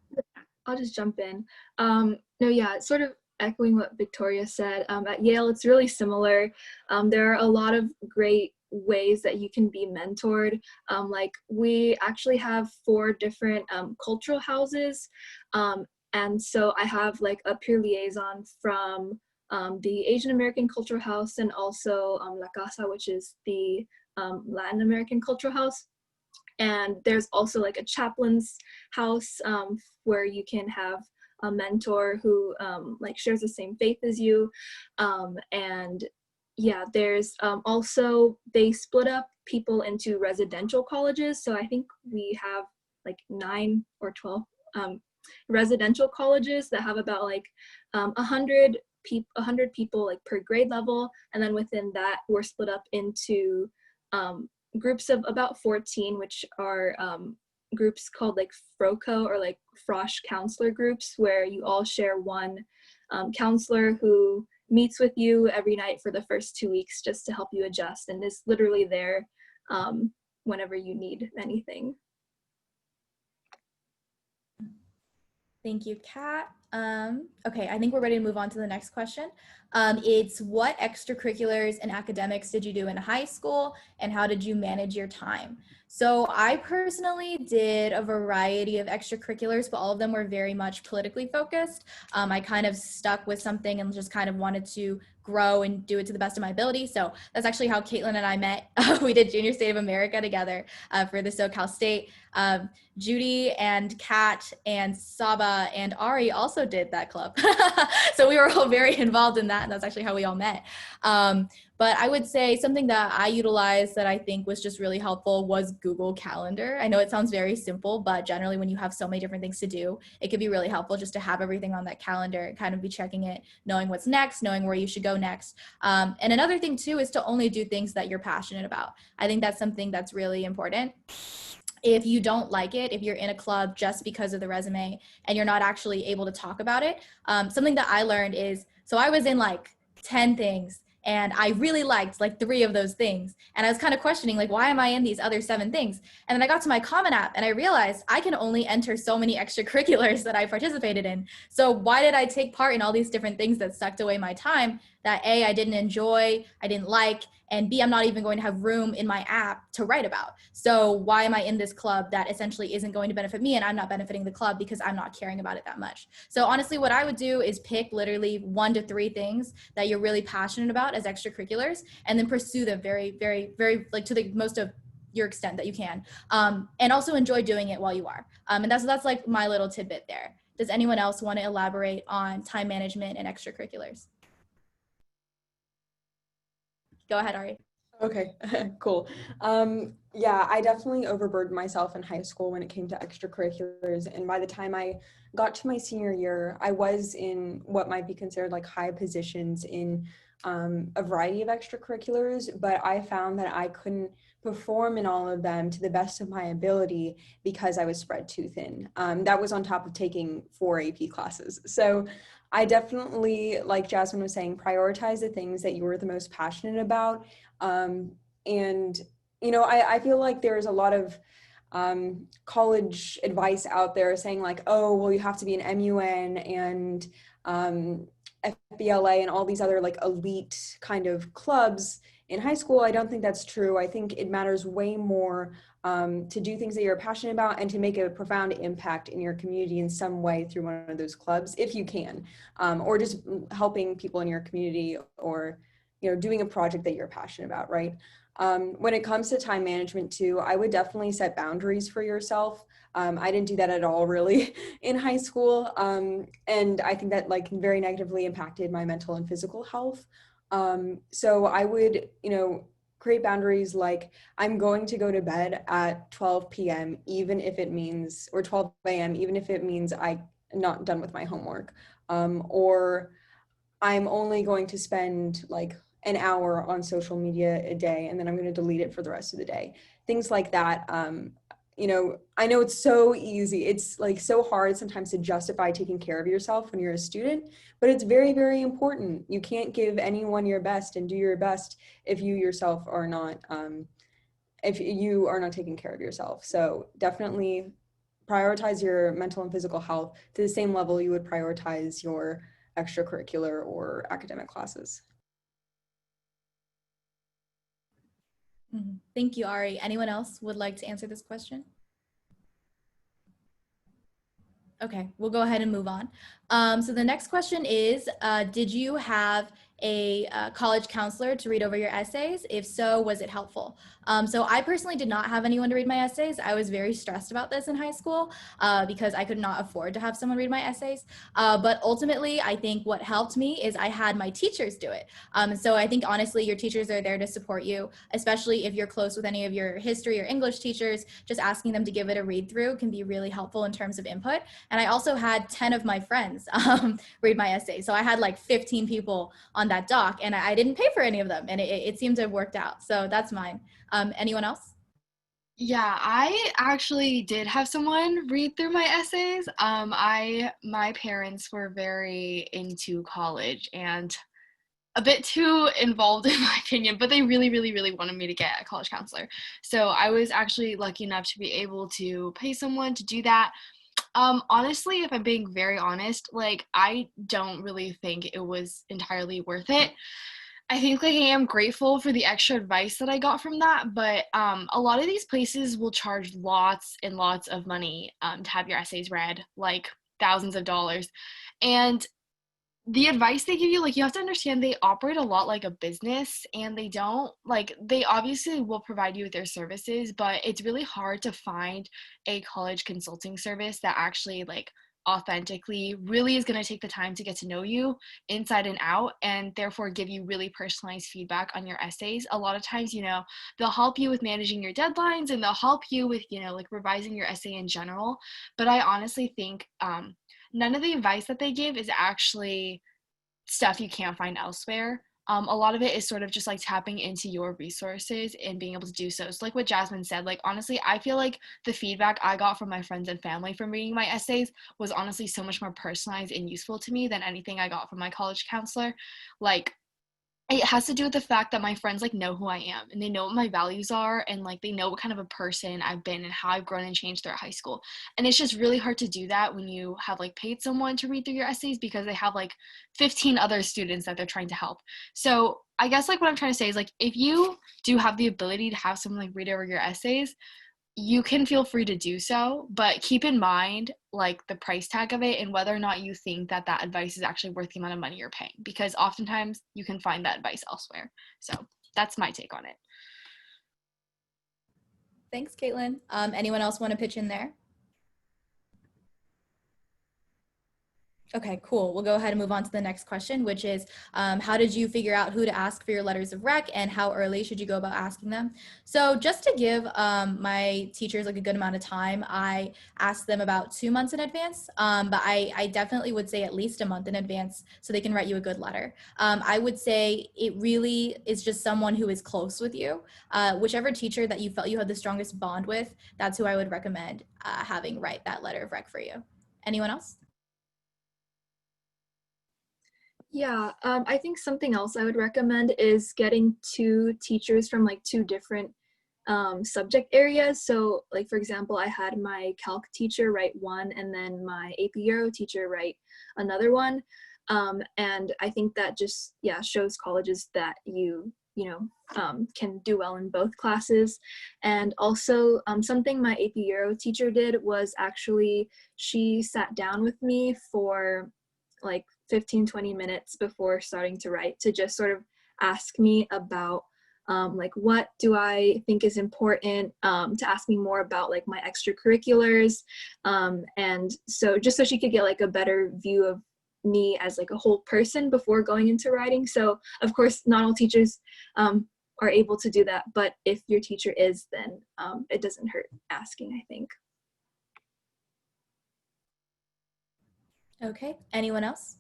I'll just jump in. No, yeah, sort of echoing what Victoria said. At Yale, it's really similar. There are a lot of great ways that you can be mentored. Like we actually have 4 different cultural houses. And so I have like a peer liaison from the Asian American Cultural House and also La Casa, which is the Latin American Cultural House. And there's also like a chaplain's house where you can have a mentor who like shares the same faith as you. And yeah, there's also, they split up people into residential colleges. So I think we have like 9 or 12 residential colleges that have about like 100 people like per grade level. And then within that, we're split up into groups of about 14, which are groups called like FROCO or like Frosh counselor groups, where you all share one counselor who meets with you every night for the first 2 weeks just to help you adjust and is literally there whenever you need anything. Thank you, Kat. Okay, I think we're ready to move on to the next question. It's what extracurriculars and academics did you do in high school and how did you manage your time? So I personally did a variety of extracurriculars, but all of them were very much politically focused. I kind of stuck with something and just kind of wanted to grow and do it to the best of my ability. So that's actually how Caitlin and I met. We did Junior State of America together for the SoCal State. Judy and Kat and Saba and Ari also did that club. So we were all very involved in that, and that's actually how we all met. But I would say something that I utilized that I think was just really helpful was Google Calendar. I know it sounds very simple, but generally when you have so many different things to do, it could be really helpful just to have everything on that calendar and kind of be checking it, knowing what's next, knowing where you should go next. And another thing too is to only do things that you're passionate about. I think that's something that's really important. If you don't like it, if you're in a club just because of the resume and you're not actually able to talk about it, something that I learned is, so I was in like 10 things and I really liked like 3 of those things. And I was kind of questioning, like, why am I in these other 7 things? And then I got to my Common App and I realized I can only enter so many extracurriculars that I participated in. So why did I take part in all these different things that sucked away my time that A, I didn't enjoy, I didn't like, and B, I'm not even going to have room in my app to write about. So why am I in this club that essentially isn't going to benefit me and I'm not benefiting the club because I'm not caring about it that much? So honestly, what I would do is pick literally 1 to 3 things that you're really passionate about as extracurriculars and then pursue them very, very, very, like to the most of your extent that you can. And also enjoy doing it while you are. And that's like my little tidbit there. Does anyone else want to elaborate on time management and extracurriculars? Go ahead, Ari. Okay, cool. Yeah, I definitely overburdened myself in high school when it came to extracurriculars. And by the time I got to my senior year, I was in what might be considered like high positions in a variety of extracurriculars, but I found that I couldn't perform in all of them to the best of my ability because I was spread too thin. That was on top of taking 4 AP classes. So I definitely, like Jasmine was saying, prioritize the things that you were the most passionate about. And, you know, I feel like there's a lot of college advice out there saying like, oh, well, you have to be an MUN and FBLA and all these other like elite kind of clubs in high school. I don't think that's true. I think it matters way more to do things that you're passionate about and to make a profound impact in your community in some way through one of those clubs, if you can, or just helping people in your community, or doing a project that you're passionate about, right? When it comes to time management too, I would definitely set boundaries for yourself. I didn't do that at all really in high school. And I think that like very negatively impacted my mental and physical health. So I would, create boundaries like I'm going to go to bed at 12 p.m. even if it means, or 12 a.m. even if it means I'm not done with my homework. Or I'm only going to spend like an hour on social media a day, and then I'm going to delete it for the rest of the day. Things like that. I know it's so easy. It's like so hard sometimes to justify taking care of yourself when you're a student, but it's very, very important. You can't give anyone your best and do your best if you yourself are not, if you are not taking care of yourself. So definitely prioritize your mental and physical health to the same level you would prioritize your extracurricular or academic classes. Thank you, Ari. Anyone else would like to answer this question? Okay, we'll go ahead and move on. So the next question is, did you have a college counselor to read over your essays? If so, was it helpful? So I personally did not have anyone to read my essays. I was very stressed about this in high school because I could not afford to have someone read my essays. But ultimately, I think what helped me is I had my teachers do it. So I think honestly, your teachers are there to support you, especially if you're close with any of your history or English teachers. Just asking them to give it a read through can be really helpful in terms of input. And I also had 10 of my friends read my essay. So I had like 15 people on that doc, and I didn't pay for any of them, and it seemed to have worked out. So that's mine. Anyone else? Yeah, I actually did have someone read through my essays. My parents were very into college and a bit too involved in my opinion, but they really, really, really wanted me to get a college counselor. So I was actually lucky enough to be able to pay someone to do that. Honestly, if I'm being very honest, like I don't really think it was entirely worth it. I think like I am grateful for the extra advice that I got from that, but a lot of these places will charge lots and lots of money to have your essays read, like thousands of dollars. And the advice they give you, like you have to understand they operate a lot like a business, and they don't like, they obviously will provide you with their services, but it's really hard to find a college consulting service that actually like authentically really is going to take the time to get to know you inside and out, and therefore give you really personalized feedback on your essays. A lot of times, they'll help you with managing your deadlines, and they'll help you with, like revising your essay in general. But I honestly think none of the advice that they give is actually stuff you can't find elsewhere. A lot of it is sort of just like tapping into your resources and being able to do so. So like what Jasmine said, like honestly, I feel like the feedback I got from my friends and family from reading my essays was honestly so much more personalized and useful to me than anything I got from my college counselor. Like it has to do with the fact that my friends like know who I am, and they know what my values are, and like they know what kind of a person I've been and how I've grown and changed throughout high school. And it's just really hard to do that when you have like paid someone to read through your essays, because they have like 15 other students that they're trying to help. So I guess like what I'm trying to say is like if you do have the ability to have someone like read over your essays, you can feel free to do so, but keep in mind like the price tag of it and whether or not you think that that advice is actually worth the amount of money you're paying, because oftentimes you can find that advice elsewhere. So that's my take on it. Thanks, Caitlin. Anyone else want to pitch in there? Okay, cool. We'll go ahead and move on to the next question, which is how did you figure out who to ask for your letters of rec, and how early should you go about asking them? So just to give my teachers like a good amount of time, I asked them about 2 months in advance, but I definitely would say at least a month in advance so they can write you a good letter. I would say it really is just someone who is close with you. Whichever teacher that you felt you had the strongest bond with, that's who I would recommend having write that letter of rec for you. Anyone else? Yeah, I think something else I would recommend is getting two teachers from like two different subject areas. So like, for example, I had my calc teacher write one, and then my AP Euro teacher write another one. And I think that just, yeah, shows colleges that you can do well in both classes. And also something my AP Euro teacher did was actually, she sat down with me for like 15-20 minutes before starting to write to just sort of ask me about like what do I think is important, to ask me more about like my extracurriculars, and so just so she could get like a better view of me as like a whole person before going into writing. So of course not all teachers are able to do that, but if your teacher is, then it doesn't hurt asking, I think. Okay, anyone else?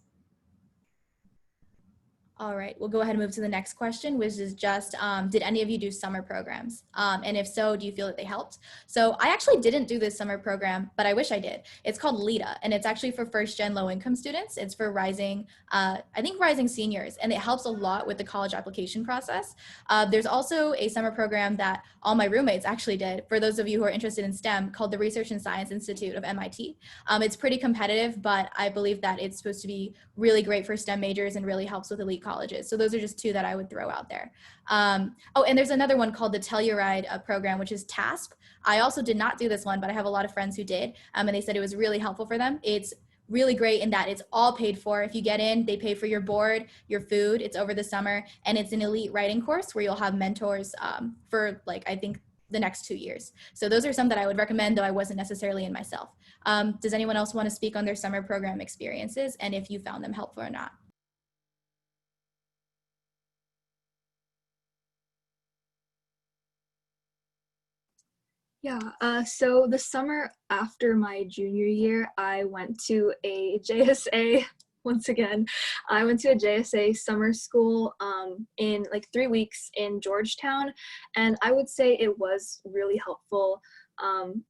All right, we'll go ahead and move to the next question, which is just, did any of you do summer programs? And if so, do you feel that they helped? So I actually didn't do this summer program, but I wish I did. It's called LEDA, and it's actually for first-gen low-income students. It's for rising, I think rising seniors, and it helps a lot with the college application process. There's also a summer program that all my roommates actually did, for those of you who are interested in STEM, called the Research and Science Institute of MIT. It's pretty competitive, but I believe that it's supposed to be really great for STEM majors and really helps with elite colleges. So those are just two that I would throw out there. Oh, and there's another one called the Telluride program, which is TASP. I also did not do this one, but I have a lot of friends who did, and they said it was really helpful for them. It's really great in that it's all paid for. If you get in, they pay for your board, your food, it's over the summer, and it's an elite writing course where you'll have mentors for like, I think the next 2 years. So those are some that I would recommend, though I wasn't necessarily in myself. Does anyone else want to speak on their summer program experiences and if you found them helpful or not? Yeah, so the summer after my junior year, I went to a JSA, once again, I went to a JSA summer school in like 3 weeks in Georgetown, and I would say it was really helpful.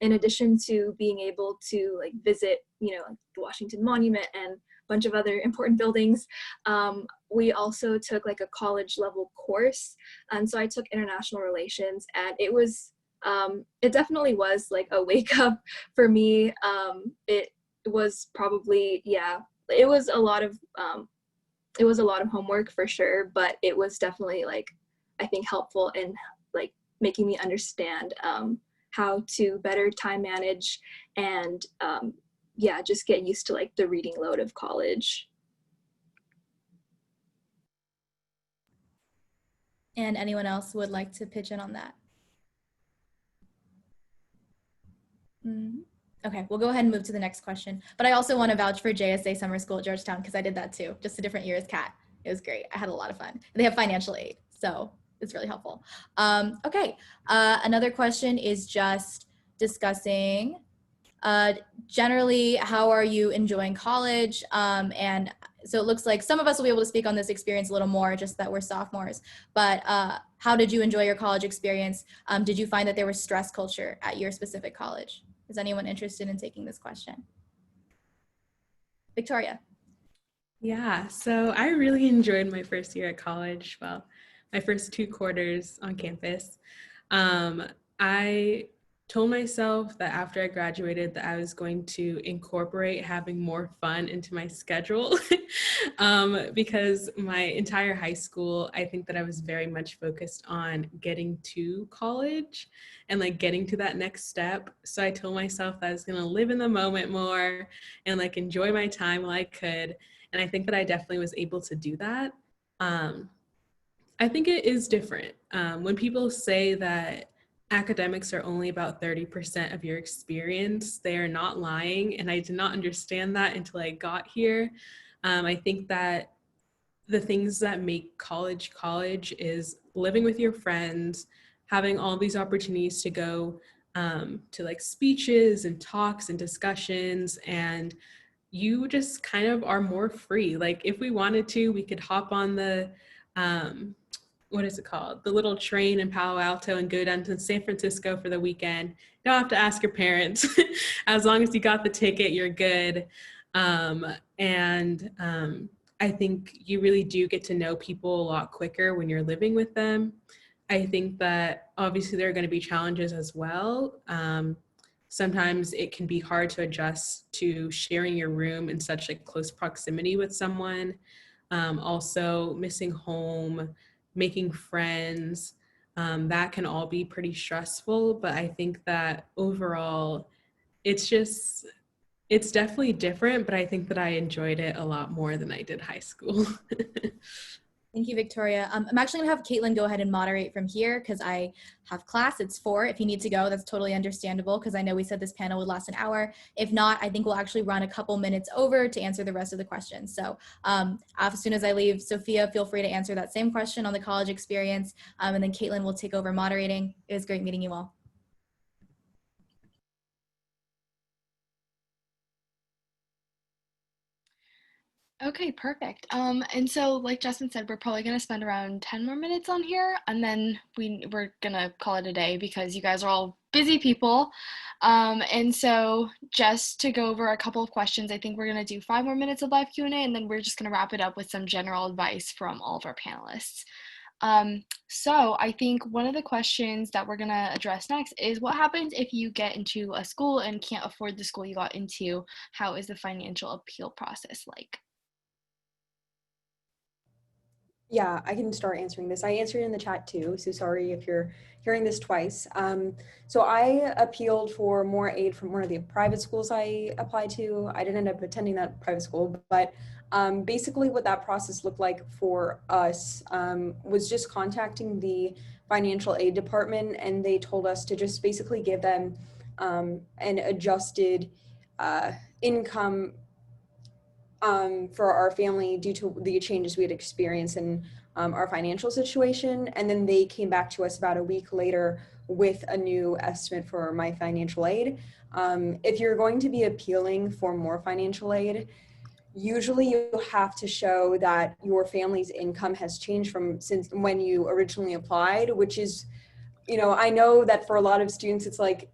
In addition to being able to like visit, like the Washington Monument and a bunch of other important buildings, we also took like a college level course, and so I took international relations, and it definitely was like a wake up for me. It was probably, yeah, it was a lot of homework for sure, but it was definitely like, I think helpful in like making me understand how to better time manage and yeah, just get used to like the reading load of college. And anyone else would like to pitch in on that? Okay, we'll go ahead and move to the next question. But I also want to vouch for JSA Summer School at Georgetown because I did that too, just a different year as Kat. It was great. I had a lot of fun. They have financial aid, so it's really helpful. Okay, another question is just discussing generally, how are you enjoying college? And so it looks like some of us will be able to speak on this experience a little more, just that we're sophomores. But how did you enjoy your college experience? Did you find that there was stress culture at your specific college? Is anyone interested in taking this question? Victoria. Yeah, so I really enjoyed my first year at college. Well, my first 2 quarters on campus. I told myself that after I graduated that I was going to incorporate having more fun into my schedule because my entire high school, I think that I was very much focused on getting to college and like getting to that next step. So I told myself that I was going to live in the moment more and like enjoy my time while I could. And I think that I definitely was able to do that. I think it is different. When people say that academics are only about 30% of your experience, they are not lying. And I did not understand that until I got here. I think that the things that make college is living with your friends, having all these opportunities to go to like speeches and talks and discussions, and you just kind of are more free. Like if we wanted to, we could hop on the what is it called? The little train in Palo Alto and go down to San Francisco for the weekend. You don't have to ask your parents. As long as you got the ticket, you're good. I think you really do get to know people a lot quicker when you're living with them. I think that obviously there are going to be challenges as well. sometimes it can be hard to adjust to sharing your room in such like close proximity with someone. Also missing home, making friends, that can all be pretty stressful. But I think that overall, it's definitely different, but I think that I enjoyed it a lot more than I did high school. Thank you, Victoria. I'm actually gonna have Caitlin go ahead and moderate from here because I have class. It's 4. If you need to go, that's totally understandable because I know we said this panel would last an hour. If not, I think we'll actually run a couple minutes over to answer the rest of the questions. So as soon as I leave, Sophia, feel free to answer that same question on the college experience, and then Caitlin will take over moderating. It was great meeting you all. Okay, perfect. And so like Justin said, we're probably gonna spend around 10 more minutes on here, and then we're gonna call it a day because you guys are all busy people. And so just to go over a couple of questions, I think we're gonna do 5 more minutes of live Q&A, and then we're just gonna wrap it up with some general advice from all of our panelists. So I think one of the questions that we're gonna address next is what happens if you get into a school and can't afford the school you got into? How is the financial appeal process like? Yeah, I can start answering this. I answered in the chat too, so sorry if you're hearing this twice. So I appealed for more aid from one of the private schools I applied to. I didn't end up attending that private school, but basically what that process looked like for us was just contacting the financial aid department, and they told us to just basically give them an adjusted income for our family due to the changes we had experienced in our financial situation. And then they came back to us about a week later with a new estimate for my financial aid. If you're going to be appealing for more financial aid, usually you have to show that your family's income has changed from since when you originally applied, which is, I know that for a lot of students, it's like,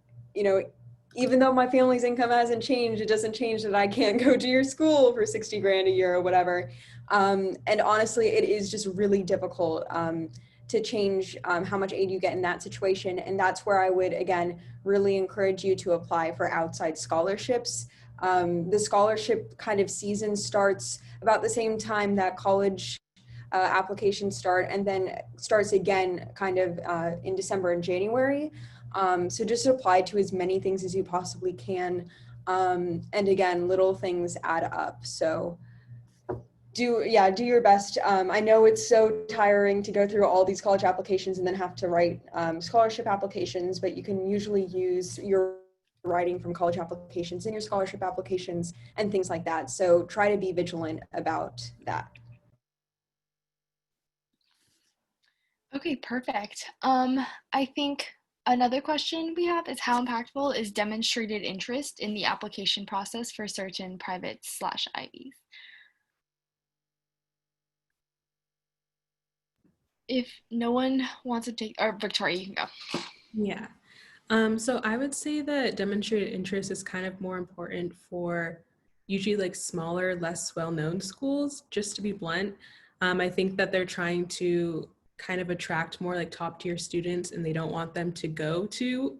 even though my family's income hasn't changed, it doesn't change that I can't go to your school for 60 grand a year or whatever. And honestly, it is just really difficult to change how much aid you get in that situation. And that's where I would, again, really encourage you to apply for outside scholarships. The scholarship kind of season starts about the same time that college applications start, and then starts again kind of in December and January. So just apply to as many things as you possibly can. And again, little things add up. So do your best. I know it's so tiring to go through all these college applications and then have to write scholarship applications, but you can usually use your writing from college applications in your scholarship applications and things like that. So try to be vigilant about that. Okay, perfect. I think another question we have is how impactful is demonstrated interest in the application process for certain private/Ivies? If no one wants to take, or Victoria, you can go. Yeah. So I would say that demonstrated interest is kind of more important for usually like smaller, less well-known schools, just to be blunt. I think that they're trying to kind of attract more like top tier students, and they don't want them to go to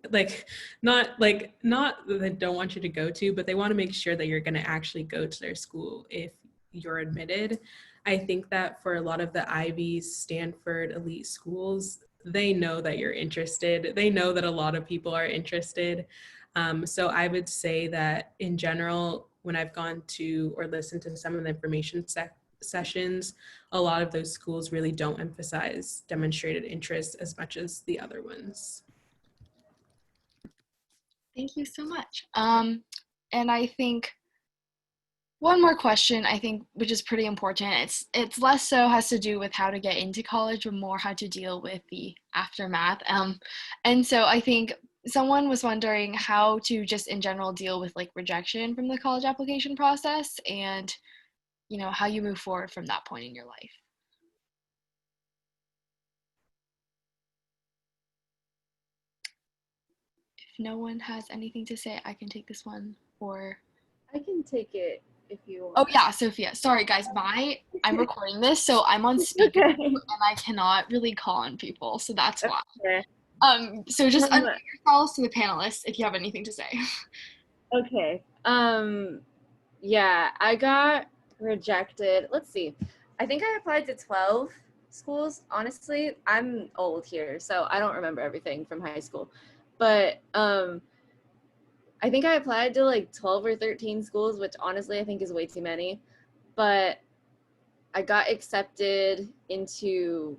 not that they don't want you to go to, but they want to make sure that you're going to actually go to their school if you're admitted. I think that for a lot of the Ivies, Stanford elite schools, they know that you're interested. They know that a lot of people are interested. So I would say that in general, when I've gone to or listened to some of the information sessions, a lot of those schools really don't emphasize demonstrated interest as much as the other ones. Thank you so much. And I think one more question, I think, which is pretty important. It's less so has to do with how to get into college, but more how to deal with the aftermath. And so I think someone was wondering how to just in general deal with like rejection from the college application process, and how you move forward from that point in your life. If no one has anything to say, I can take this one, or I can take it if you want. oh yeah, Sophia. Sorry guys, I'm recording this, so I'm on speaker Okay. and I cannot really call on people, so that's why. Okay. So just unmute yourselves to the panelists if you have anything to say. Okay. Yeah, I got rejected. Let's see. I think I applied to 12 schools. Honestly, I'm old here, so I don't remember everything from high school. But I think I applied to like 12 or 13 schools, which honestly I think is way too many. But I got accepted into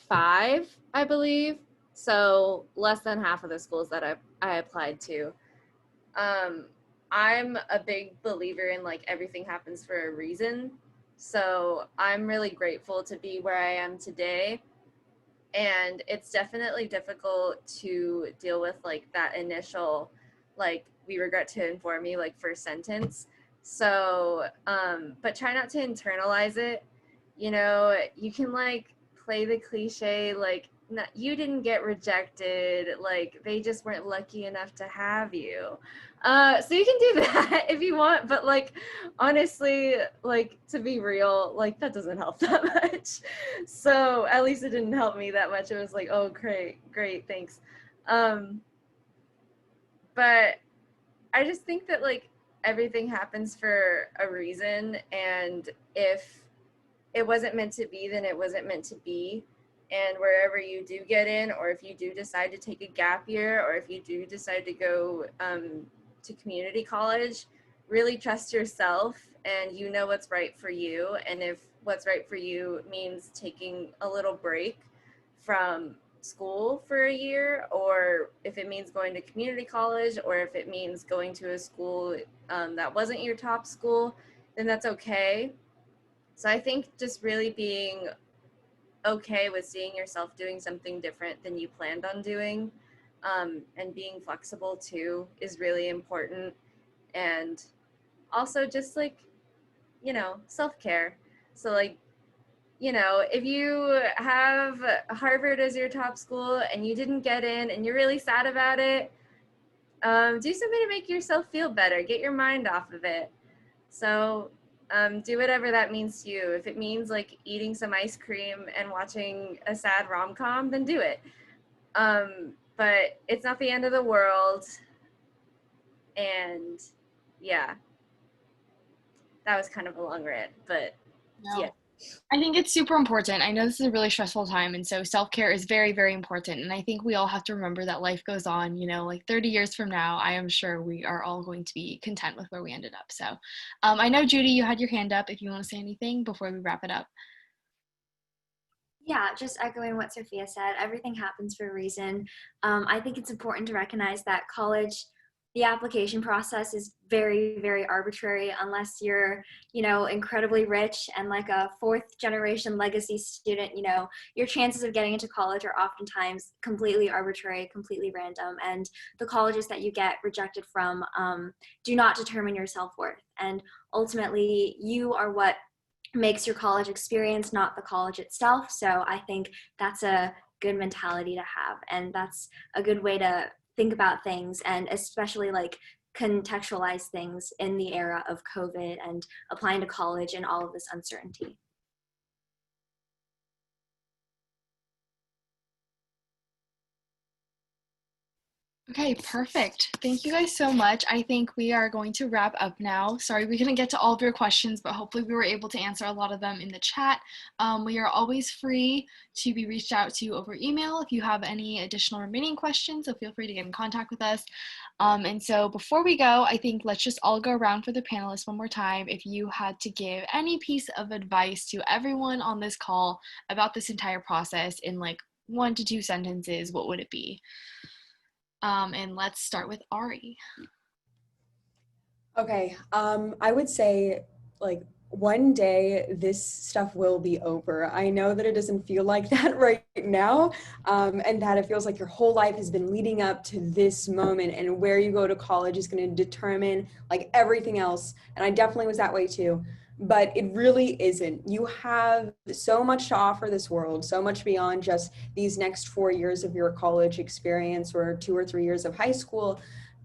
5, I believe. So less than half of the schools that I applied to. I'm a big believer in like everything happens for a reason. So I'm really grateful to be where I am today. And it's definitely difficult to deal with like that initial, like, we regret to inform you, like, first sentence. So, but try not to internalize it. You know, you can like play the cliche, like, you didn't get rejected, like they just weren't lucky enough to have you. So you can do that if you want, but like honestly, like, to be real, like that doesn't help that much. So at least it didn't help me that much. It was like, oh great, thanks. But I just think that like everything happens for a reason, and if it wasn't meant to be, then it wasn't meant to be. And wherever you do get in, or if you do decide to take a gap year, or if you do decide to go to community college, really trust yourself, and you know what's right for you. And if what's right for you means taking a little break from school for a year, or if it means going to community college, or if it means going to a school that wasn't your top school, then that's okay. So I think just really being okay with seeing yourself doing something different than you planned on doing, and being flexible too, is really important. And also just like, you know, self-care. So like, you know, if you have Harvard as your top school and you didn't get in and you're really sad about it, do something to make yourself feel better. Get your mind off of it. So do whatever that means to you. If it means like eating some ice cream and watching a sad rom-com, then do it. But it's not the end of the world. And yeah, that was kind of a long rant, but No. yeah. I think it's super important. I know this is a really stressful time, and so self-care is very, very important. And I think we all have to remember that life goes on, you know, like 30 years from now, I am sure we are all going to be content with where we ended up. So I know, Judy, you had your hand up if you want to say anything before we wrap it up. Yeah, just echoing what Sophia said, everything happens for a reason. I think it's important to recognize that college, the application process is very, very arbitrary unless you're, you know, incredibly rich and like a 4th generation legacy student. You know, your chances of getting into college are oftentimes completely arbitrary, completely random, and the colleges that you get rejected from do not determine your self-worth. And ultimately, you are what makes your college experience, not the college itself. So I think that's a good mentality to have, and that's a good way to think about things, and especially like contextualize things in the era of COVID and applying to college and all of this uncertainty. Okay, perfect. Thank you guys so much. I think we are going to wrap up now. Sorry we couldn't get to all of your questions, but hopefully we were able to answer a lot of them in the chat. We are always free to be reached out to over email if you have any additional remaining questions, so feel free to get in contact with us. And so before we go, I think let's just all go around for the panelists one more time. If you had to give any piece of advice to everyone on this call about this entire process in like 1 to 2 sentences, what would it be? And let's start with Ari. Okay, I would say like one day this stuff will be over. I know that it doesn't feel like that right now, and that it feels like your whole life has been leading up to this moment, and where you go to college is going to determine like everything else. And I definitely was that way too, but it really isn't. You have so much to offer this world, so much beyond just these next 4 years of your college experience or 2 or 3 years of high school.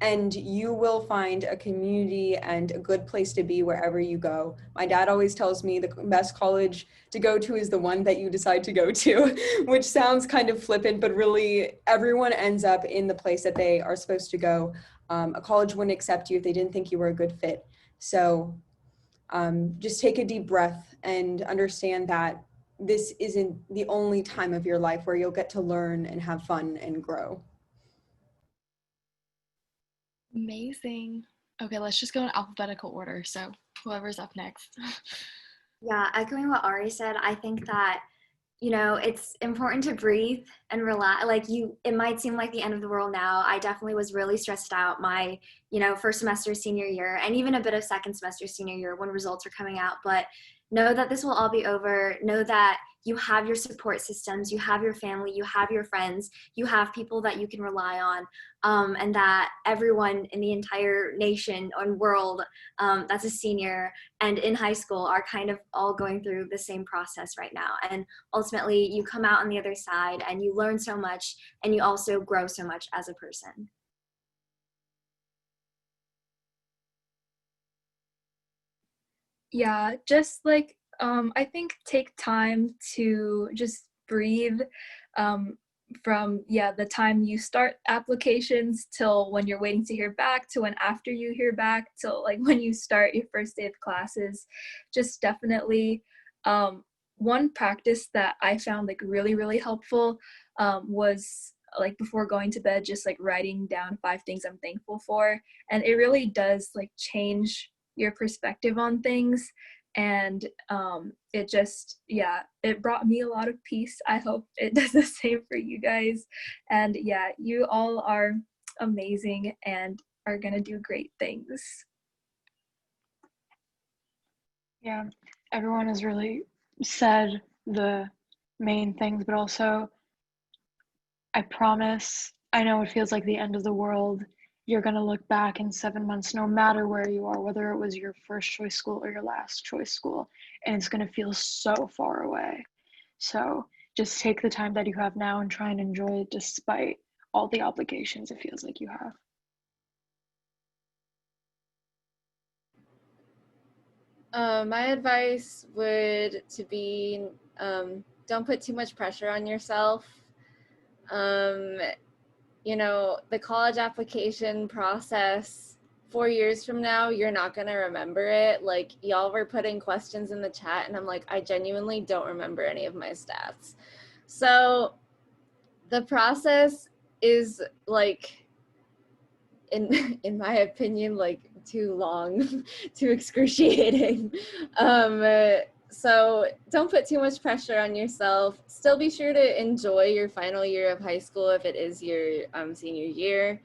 and you will find a community and a good place to be wherever you go. My dad always tells me the best college to go to is the one that you decide to go to, which sounds kind of flippant, but really everyone ends up in the place that they are supposed to go. A college wouldn't accept you if they didn't think you were a good fit. So just take a deep breath and understand that this isn't the only time of your life where you'll get to learn and have fun and grow. Amazing. Okay, let's just go in alphabetical order. So whoever's up next. Yeah, echoing what Ari said, I think that, you know, it's important to breathe and relax. Like it might seem like the end of the world now. I definitely was really stressed out my, you know, first semester senior year, and even a bit of second semester senior year when results are coming out. But know that this will all be over. Know that you have your support systems, you have your family, you have your friends, you have people that you can rely on, and that everyone in the entire nation and world that's a senior and in high school are kind of all going through the same process right now. And ultimately, you come out on the other side and you learn so much, and you also grow so much as a person. Yeah, just like I think take time to just breathe from the time you start applications till when you're waiting to hear back to when after you hear back till like when you start your first day of classes. Just definitely one practice that I found like really helpful was like before going to bed, just like writing down 5 things I'm thankful for, and it really does like change your perspective on things. And it just, it brought me a lot of peace. I hope it does the same for you guys. And yeah, you all are amazing and are gonna do great things. Yeah, everyone has really said the main things, but also I promise, I know it feels like the end of the world. You're going to look back in 7 months, no matter where you are, whether it was your first choice school or your last choice school, and it's going to feel so far away. So just take the time that you have now and try and enjoy it despite all the obligations it feels like you have. My advice would to be don't put too much pressure on yourself. You know, the college application process, 4 years from now, you're not going to remember it. Like, y'all were putting questions in the chat, and I'm like, I genuinely don't remember any of my stats. So the process is like, in my opinion, like too long, too excruciating. So don't put too much pressure on yourself. Still be sure to enjoy your final year of high school if it is your senior year.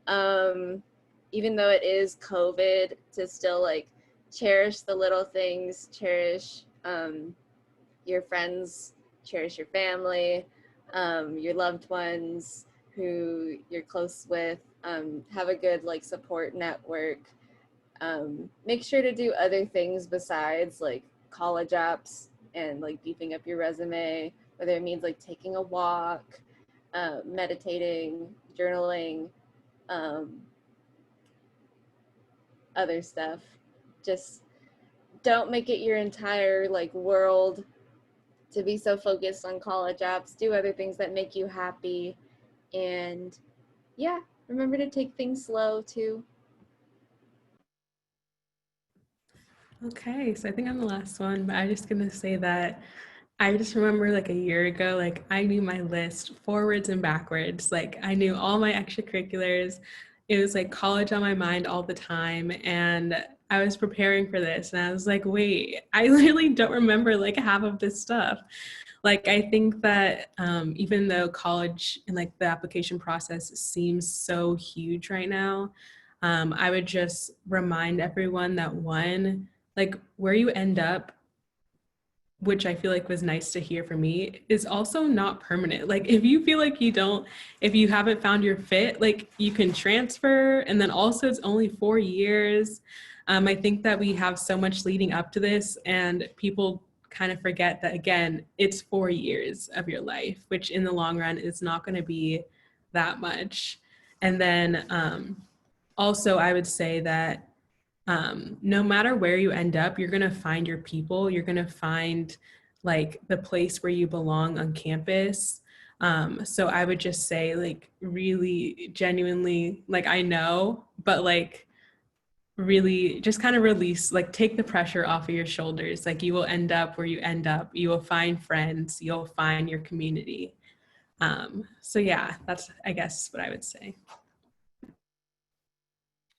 Even though it is COVID, to still like cherish the little things, cherish your friends, cherish your family, your loved ones who you're close with. Have a good like support network. Make sure to do other things besides like college apps and like beefing up your resume, whether it means like taking a walk, meditating, journaling, other stuff. Just don't make it your entire like world to be so focused on college apps. Do other things that make you happy, and yeah, remember to take things slow too. Okay, so I think I'm the last one, but I'm just gonna say that I just remember like a year ago, like I knew my list forwards and backwards. Like I knew all my extracurriculars. It was like college on my mind all the time. And I was preparing for this and I was like, wait, I literally don't remember like half of this stuff. Like I think that even though college and like the application process seems so huge right now, I would just remind everyone that one, like where you end up, which I feel like was nice to hear from me, is also not permanent. Like if you feel like if you haven't found your fit, like you can transfer. And then also it's only 4 years. I think that we have so much leading up to this and people kind of forget that, again, it's 4 years of your life, which in the long run is not going to be that much. And then also, I would say that no matter where you end up, you're going to find your people. You're going to find like the place where you belong on campus. So I would just say like really genuinely, like I know, but like really just kind of release, like take the pressure off of your shoulders. Like you will end up where you end up. You will find friends. You'll find your community. So yeah, that's, I guess, what I would say.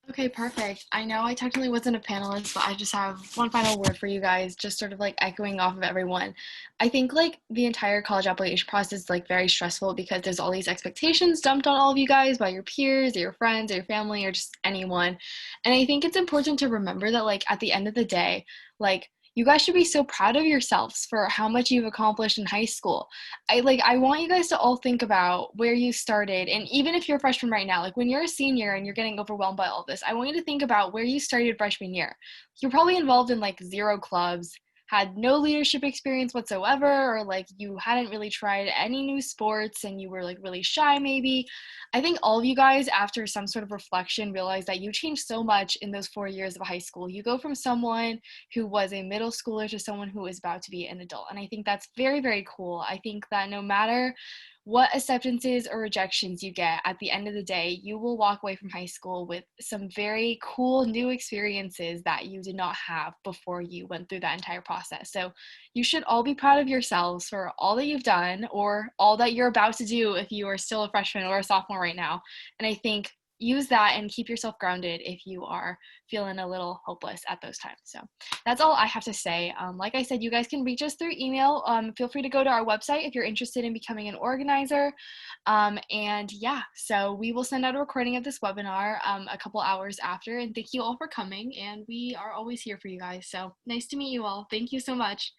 Okay, perfect. I know I technically wasn't a panelist, but I just have one final word for you guys, just sort of like echoing off of everyone. I think like the entire college application process is like very stressful because there's all these expectations dumped on all of you guys by your peers, or your friends, or your family, or just anyone. And I think it's important to remember that like at the end of the day, like you guys should be so proud of yourselves for how much you've accomplished in high school. I want you guys to all think about where you started, and even if you're a freshman right now, like when you're a senior and you're getting overwhelmed by all this, I want you to think about where you started freshman year. You're probably involved in like 0 clubs, had no leadership experience whatsoever, or like you hadn't really tried any new sports and you were like really shy maybe. I think all of you guys, after some sort of reflection, realize that you changed so much in those 4 years of high school. You go from someone who was a middle schooler to someone who is about to be an adult. And I think that's very, very cool. I think that no matter what acceptances or rejections you get, at the end of the day, you will walk away from high school with some very cool new experiences that you did not have before you went through that entire process. So you should all be proud of yourselves for all that you've done or all that you're about to do if you are still a freshman or a sophomore right now. And I think use that and keep yourself grounded if you are feeling a little hopeless at those times. So that's all I have to say. Like I said, you guys can reach us through email. Feel free to go to our website if you're interested in becoming an organizer. And yeah, so we will send out a recording of this webinar a couple hours after. And thank you all for coming. And we are always here for you guys. So nice to meet you all. Thank you so much.